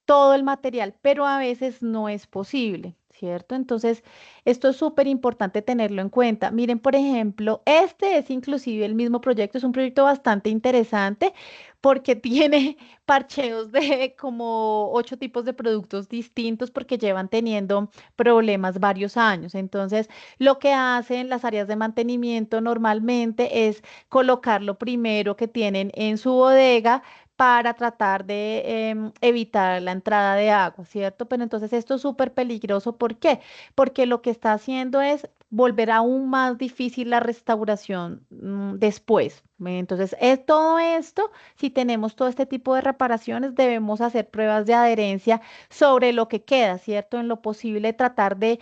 todo el material, pero a veces no es posible, ¿cierto? Entonces, esto es súper importante tenerlo en cuenta. Miren, por ejemplo, este es inclusive el mismo proyecto, es un proyecto bastante interesante porque tiene parcheos de como 8 tipos de productos distintos porque llevan teniendo problemas varios años. Entonces, lo que hacen las áreas de mantenimiento normalmente es colocar lo primero que tienen en su bodega para tratar de evitar la entrada de agua, ¿cierto? Pero entonces esto es súper peligroso. ¿Por qué? Porque lo que está haciendo es volver aún más difícil la restauración después. Entonces, es todo esto, si tenemos todo este tipo de reparaciones, debemos hacer pruebas de adherencia sobre lo que queda, ¿cierto? En lo posible, tratar de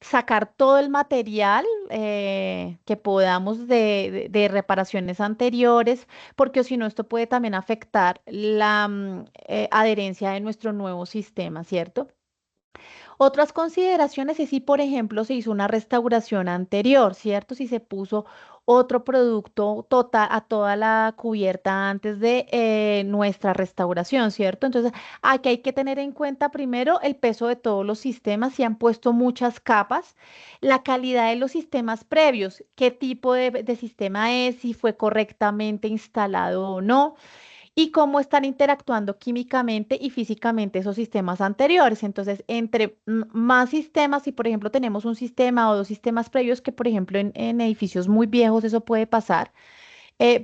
sacar todo el material que podamos de reparaciones anteriores, porque si no, esto puede también afectar la adherencia de nuestro nuevo sistema, ¿cierto? Otras consideraciones es si, por ejemplo, se hizo una restauración anterior, ¿cierto? Si se puso otro producto total a toda la cubierta antes de nuestra restauración, ¿cierto? Entonces, aquí hay que tener en cuenta primero el peso de todos los sistemas, si han puesto muchas capas, la calidad de los sistemas previos, qué tipo de sistema es, si fue correctamente instalado o no y cómo están interactuando químicamente y físicamente esos sistemas anteriores. Entonces, entre más sistemas, si por ejemplo tenemos un sistema o 2 sistemas previos, que por ejemplo en edificios muy viejos eso puede pasar,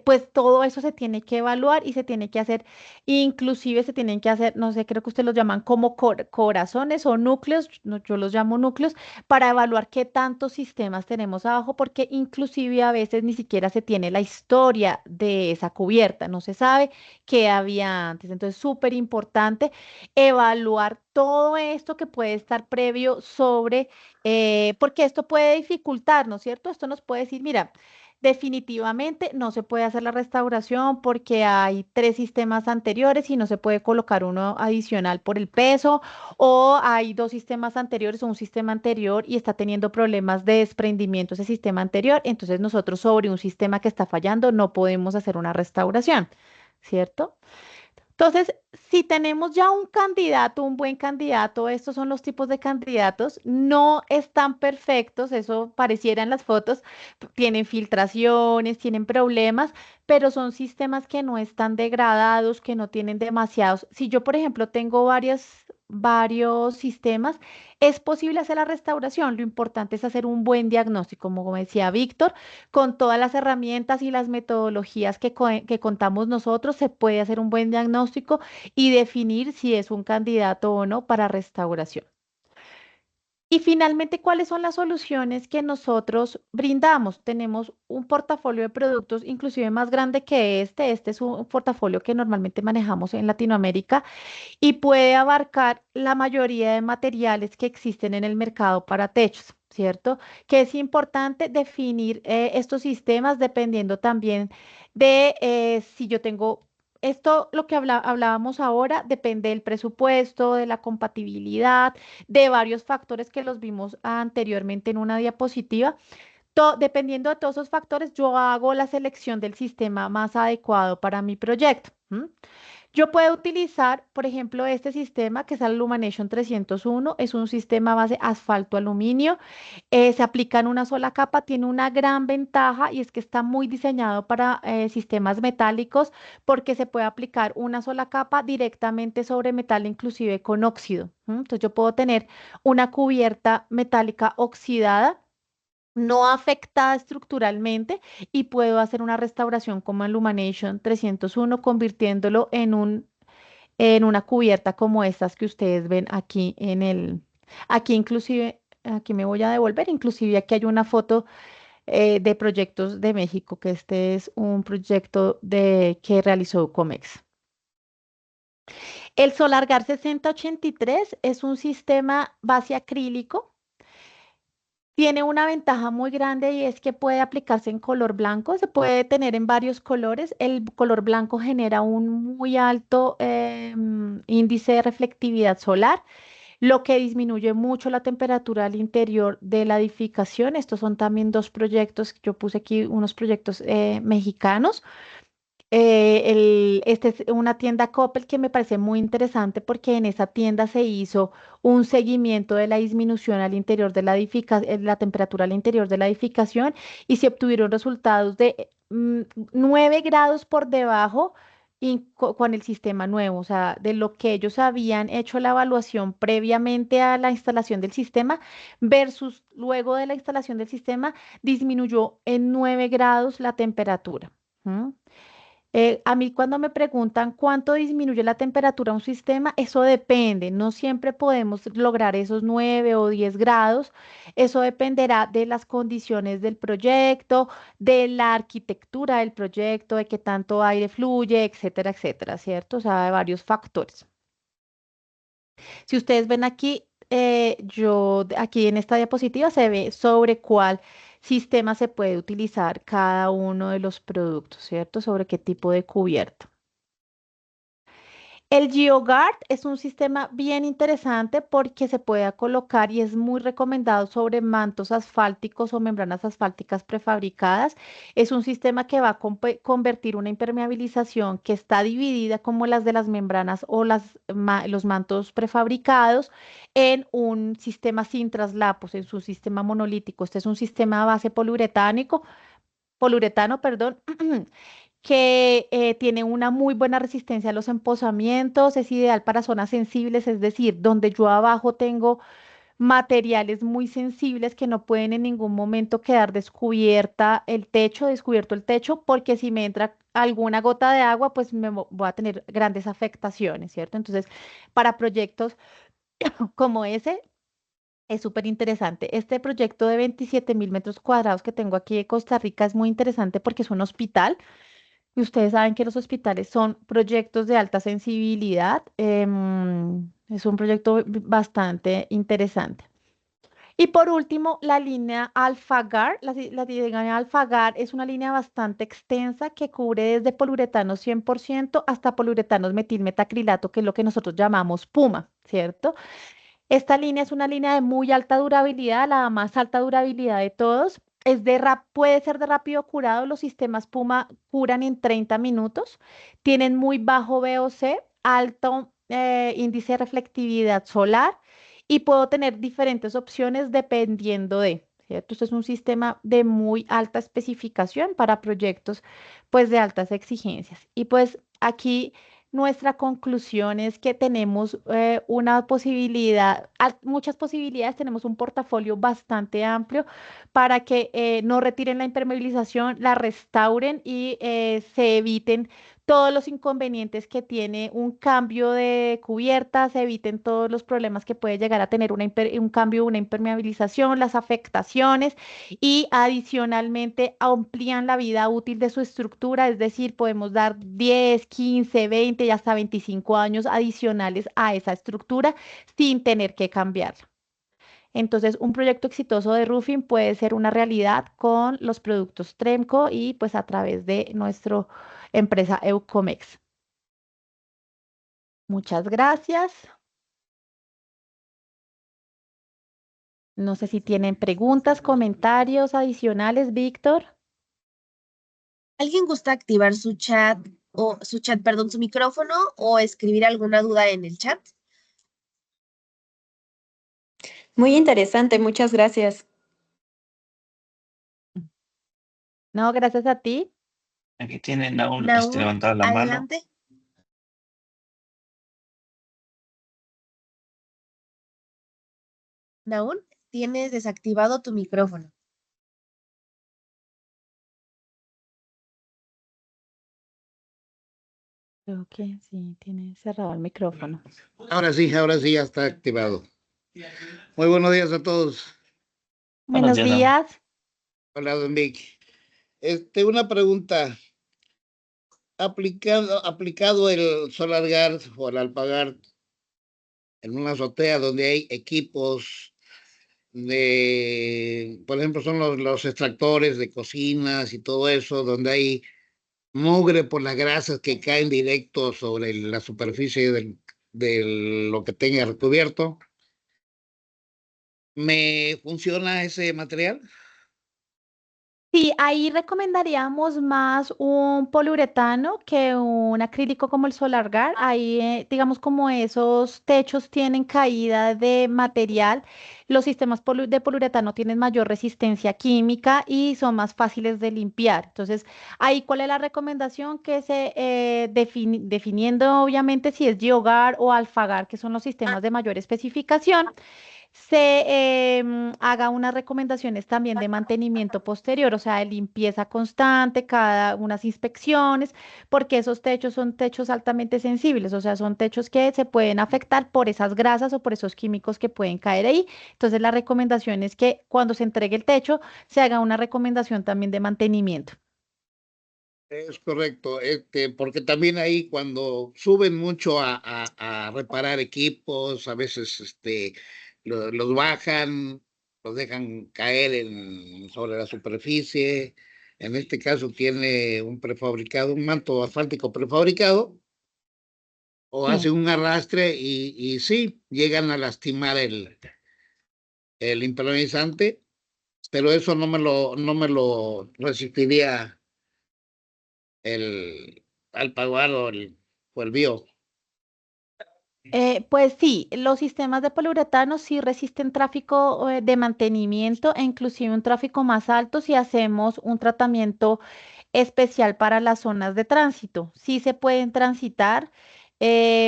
pues todo eso se tiene que evaluar y se tiene que hacer, inclusive se tienen que hacer, no sé, creo que ustedes los llaman como corazones o núcleos, yo los llamo núcleos, para evaluar qué tantos sistemas tenemos abajo, porque inclusive a veces ni siquiera se tiene la historia de esa cubierta, no se sabe qué había antes. Entonces, súper importante evaluar todo esto que puede estar previo sobre, porque esto puede dificultar, ¿no es cierto? Esto nos puede decir, mira, definitivamente no se puede hacer la restauración porque hay 3 sistemas anteriores y no se puede colocar uno adicional por el peso, o hay 2 sistemas anteriores o un sistema anterior y está teniendo problemas de desprendimiento ese sistema anterior. Entonces nosotros sobre un sistema que está fallando no podemos hacer una restauración, ¿cierto? Entonces, si tenemos ya un candidato, un buen candidato, estos son los tipos de candidatos, no están perfectos, eso pareciera en las fotos, tienen filtraciones, tienen problemas, pero son sistemas que no están degradados, que no tienen demasiados. Si yo, por ejemplo, tengo varios sistemas, es posible hacer la restauración. Lo importante es hacer un buen diagnóstico, como decía Víctor, con todas las herramientas y las metodologías que contamos nosotros, se puede hacer un buen diagnóstico y definir si es un candidato o no para restauración. Y finalmente, ¿cuáles son las soluciones que nosotros brindamos? Tenemos un portafolio de productos inclusive más grande que este. Este es un portafolio que normalmente manejamos en Latinoamérica y puede abarcar la mayoría de materiales que existen en el mercado para techos, ¿cierto? Que es importante definir estos sistemas dependiendo también de si yo tengo... Esto, lo que hablábamos ahora, depende del presupuesto, de la compatibilidad, de varios factores que los vimos anteriormente en una diapositiva. Dependiendo de todos esos factores, yo hago la selección del sistema más adecuado para mi proyecto. Yo puedo utilizar, por ejemplo, este sistema que es el Lumanation 301, es un sistema base asfalto aluminio, se aplica en una sola capa, tiene una gran ventaja y es que está muy diseñado para sistemas metálicos porque se puede aplicar una sola capa directamente sobre metal, inclusive con óxido. Entonces yo puedo tener una cubierta metálica oxidada no afectada estructuralmente y puedo hacer una restauración como el Lumanation 301 convirtiéndolo en una cubierta como estas que ustedes ven aquí aquí inclusive, aquí me voy a devolver, inclusive aquí hay una foto de proyectos de México, que este es un proyecto que realizó Comex. El Solargar 6083 es un sistema base acrílico. Tiene una ventaja muy grande y es que puede aplicarse en color blanco, se puede tener en varios colores. El color blanco genera un muy alto índice de reflectividad solar, lo que disminuye mucho la temperatura al interior de la edificación. Estos son también dos proyectos, yo puse aquí unos proyectos mexicanos. Este es una tienda Coppel que me parece muy interesante porque en esa tienda se hizo un seguimiento de la disminución al interior de la edificación, la temperatura al interior de la edificación y se obtuvieron resultados de 9 grados por debajo con el sistema nuevo, o sea, de lo que ellos habían hecho la evaluación previamente a la instalación del sistema versus luego de la instalación del sistema, disminuyó en 9 grados la temperatura. ¿M? A mí cuando me preguntan cuánto disminuye la temperatura de un sistema, eso depende. No siempre podemos lograr esos 9 o 10 grados. Eso dependerá de las condiciones del proyecto, de la arquitectura del proyecto, de qué tanto aire fluye, etcétera, etcétera, ¿cierto? O sea, de varios factores. Si ustedes ven aquí, aquí en esta diapositiva se ve sobre cuál sistema se puede utilizar cada uno de los productos, ¿cierto? Sobre qué tipo de cubierta. El GeoGuard es un sistema bien interesante porque se puede colocar y es muy recomendado sobre mantos asfálticos o membranas asfálticas prefabricadas. Es un sistema que va a convertir una impermeabilización que está dividida como las de las membranas o los mantos prefabricados en un sistema sin traslapos, en su sistema monolítico. Este es un sistema a base poliuretano, perdón, que tiene una muy buena resistencia a los emposamientos, es ideal para zonas sensibles, es decir, donde yo abajo tengo materiales muy sensibles que no pueden en ningún momento quedar descubierto el techo, porque si me entra alguna gota de agua, pues voy a tener grandes afectaciones, ¿cierto? Entonces, para proyectos como ese, es súper interesante. Este proyecto de 27.000 metros cuadrados que tengo aquí de Costa Rica es muy interesante porque es un hospital. Y ustedes saben que los hospitales son proyectos de alta sensibilidad. Es un proyecto bastante interesante. Y por último, la línea Alfagar. La línea Alfagar es una línea bastante extensa que cubre desde poliuretano 100% hasta poliuretanos metilmetacrilato, que es lo que nosotros llamamos Puma, ¿cierto? Esta línea es una línea de muy alta durabilidad, la más alta durabilidad de todos. Puede ser de rápido curado. Los sistemas Puma curan en 30 minutos. Tienen muy bajo VOC, alto índice de reflectividad solar y puedo tener diferentes opciones dependiendo de, ¿cierto? Esto es un sistema de muy alta especificación para proyectos pues de altas exigencias. Y pues aquí nuestra conclusión es que tenemos una posibilidad, muchas posibilidades, tenemos un portafolio bastante amplio para que no retiren la impermeabilización, la restauren y se eviten todos los inconvenientes que tiene un cambio de cubierta, se eviten todos los problemas que puede llegar a tener un cambio, una impermeabilización, las afectaciones y adicionalmente amplían la vida útil de su estructura, es decir, podemos dar 10, 15, 20 y hasta 25 años adicionales a esa estructura sin tener que cambiarla. Entonces, un proyecto exitoso de roofing puede ser una realidad con los productos Tremco y pues a través de nuestra empresa Eucomex. Muchas gracias. No sé si tienen preguntas, comentarios adicionales, Víctor. ¿Alguien gusta activar su micrófono o escribir alguna duda en el chat? Muy interesante, muchas gracias. No, gracias a ti. Aquí tienen aún Nahum, levantada la mano. adelante. Nahum, tienes desactivado tu micrófono. Creo que sí, tiene cerrado el micrófono. Ahora sí, ya está activado. Muy buenos días a todos. Buenos Buenos días, Nahum. días. Hola, don Vic. Una pregunta. Aplicado el SolarGuard o el Alpagard en una azotea donde hay equipos por ejemplo, son los extractores de cocinas y todo eso, donde hay mugre por las grasas que caen directo sobre la superficie de lo que tenga recubierto. ¿Me funciona ese material? Sí, ahí recomendaríamos más un poliuretano que un acrílico como el Solargar. Ahí, digamos, como esos techos tienen caída de material, los sistemas de poliuretano tienen mayor resistencia química y son más fáciles de limpiar. Entonces, ahí, ¿cuál es la recomendación? Que definiendo obviamente si es Geogar o Alfagar, que son los sistemas de mayor especificación, haga unas recomendaciones también de mantenimiento posterior, o sea, de limpieza constante, cada unas inspecciones, porque esos techos son techos altamente sensibles, o sea, son techos que se pueden afectar por esas grasas o por esos químicos que pueden caer ahí. Entonces, la recomendación es que cuando se entregue el techo, se haga una recomendación también de mantenimiento. Es correcto, porque también ahí cuando suben mucho a reparar equipos, a veces los bajan, los dejan caer sobre la superficie. En este caso tiene un manto asfáltico prefabricado, o Sí. hace un arrastre y sí, llegan a lastimar el impermeabilizante, pero eso no me lo resistiría el Alpaguar o el Bio. Pues sí, los sistemas de poliuretano sí resisten tráfico de mantenimiento e inclusive un tráfico más alto si hacemos un tratamiento especial para las zonas de tránsito. Sí se pueden transitar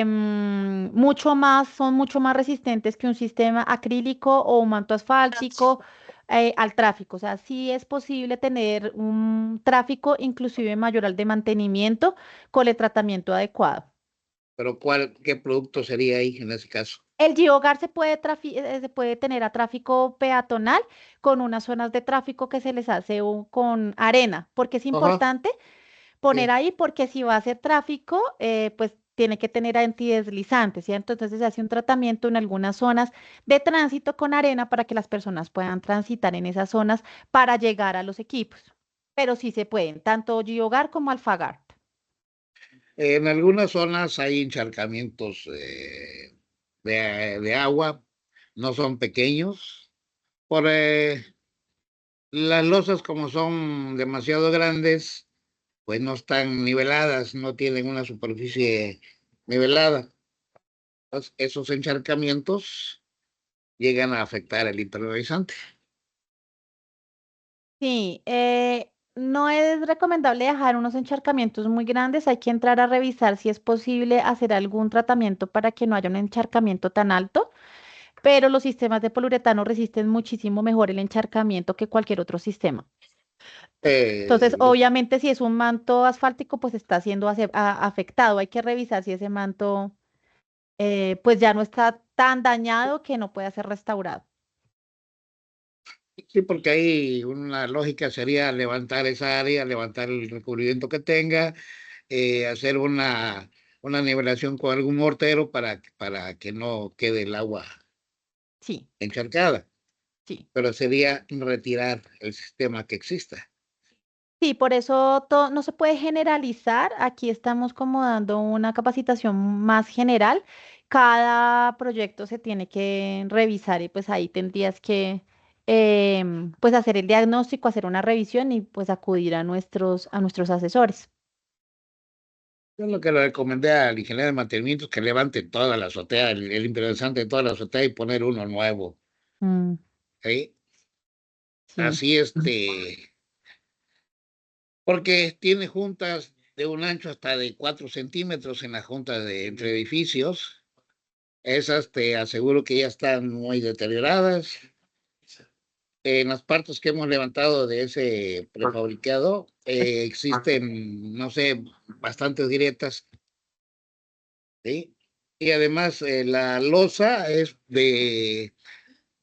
mucho más, son mucho más resistentes que un sistema acrílico o un manto asfáltico al tráfico. O sea, sí es posible tener un tráfico inclusive mayor al de mantenimiento con el tratamiento adecuado. Pero ¿qué producto sería ahí en ese caso? El Geogar se puede tener a tráfico peatonal con unas zonas de tráfico que se les hace con arena, porque es Ajá, importante poner sí. ahí, porque si va a ser tráfico, pues tiene que tener antideslizantes, ¿cierto? Entonces se hace un tratamiento en algunas zonas de tránsito con arena para que las personas puedan transitar en esas zonas para llegar a los equipos. Pero sí se pueden, tanto Geogar como Alfagar. En algunas zonas hay encharcamientos de agua, no son pequeños, por las losas como son demasiado grandes, pues no están niveladas, no tienen una superficie nivelada. Entonces, esos encharcamientos llegan a afectar el impermeabilizante. Sí, no es recomendable dejar unos encharcamientos muy grandes. Hay que entrar a revisar si es posible hacer algún tratamiento para que no haya un encharcamiento tan alto, pero los sistemas de poliuretano resisten muchísimo mejor el encharcamiento que cualquier otro sistema. Entonces, Los obviamente, si es un manto asfáltico, pues está siendo afectado. Hay que revisar si ese manto, pues ya no está tan dañado que no pueda ser restaurado. Sí, porque ahí una lógica sería levantar esa área, levantar el recubrimiento que tenga, hacer una nivelación con algún mortero para que no quede el agua Sí, encharcada, sí. pero sería retirar el sistema que exista. Sí, por eso no se puede generalizar. Aquí estamos como dando una capacitación más general. cada proyecto se tiene que revisar y pues ahí tendrías que pues hacer el diagnóstico, hacer una revisión y pues acudir a nuestros asesores. Yo lo que le recomendé al ingeniero de mantenimiento es que levante toda la azotea, el impermeabilizante de toda la azotea y poner uno nuevo. Mm, ¿Sí? sí. Así porque tiene juntas de un ancho hasta de 4 centímetros en la junta entre edificios. Esas te aseguro que ya están muy deterioradas. En las partes que hemos levantado de ese prefabricado existen, no sé, bastantes grietas, ¿sí? Y además la losa es de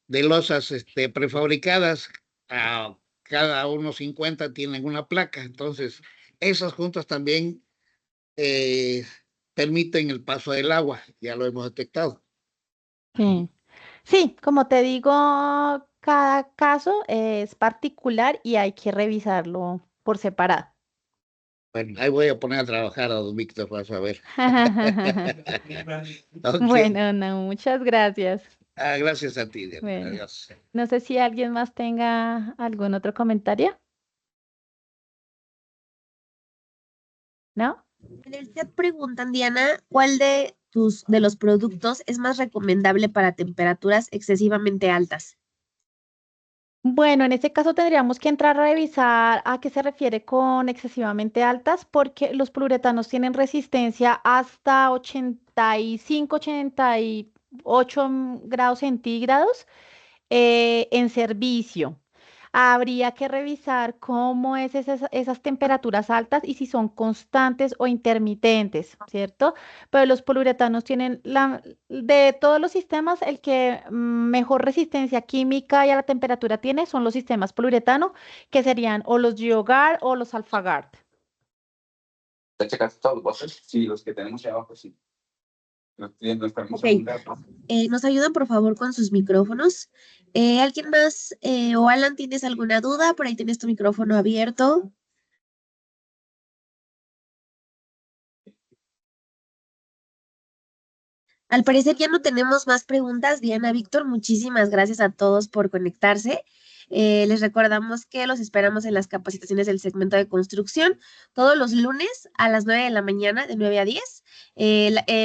losas prefabricadas, a cada unos 50 tienen una placa, entonces esas juntas también eh, permiten el paso del agua, ya lo hemos detectado. Sí. Sí, como te digo, cada caso es particular y hay que revisarlo por separado. Bueno, ahí voy a poner a trabajar a don Víctor, vas a ver. Ok. Bueno, no, muchas gracias. Gracias a ti, Diana. Bueno, Adiós. no sé si alguien más tenga algún otro comentario, ¿no? En el chat preguntan, Diana, ¿cuál de los productos es más recomendable para temperaturas excesivamente altas? Bueno, en este caso tendríamos que entrar a revisar a qué se refiere con excesivamente altas, porque los poliuretanos tienen resistencia hasta 85, 88 grados centígrados en servicio. Habría que revisar cómo es esas temperaturas altas y si son constantes o intermitentes, ¿cierto? Pero los poliuretanos tienen de todos los sistemas, el que mejor resistencia química y a la temperatura tiene son los sistemas poliuretano, que serían o los GeoGuard o los AlphaGuard. ¿Te checaste todos los boxes? Sí, los que tenemos ahí abajo, sí. Ok. Nos ayudan por favor con sus micrófonos. ¿Alguien más o Alan, tienes alguna duda? Por ahí tienes tu micrófono abierto. Al parecer ya no tenemos más preguntas. Diana, Víctor, muchísimas gracias a todos por conectarse. Les recordamos que los esperamos en las capacitaciones del segmento de construcción todos los lunes a las 9 de la mañana, de 9 a 10.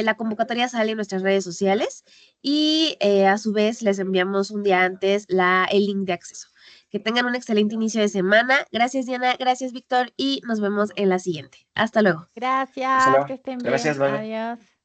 La convocatoria sale en nuestras redes sociales y a su vez les enviamos un día antes el link de acceso. Que tengan un excelente inicio de semana. Gracias, Diana. Gracias, Víctor. Y nos vemos en la siguiente. Hasta luego. Gracias, Hasta luego. que estén Gracias, bien. bye. Adiós.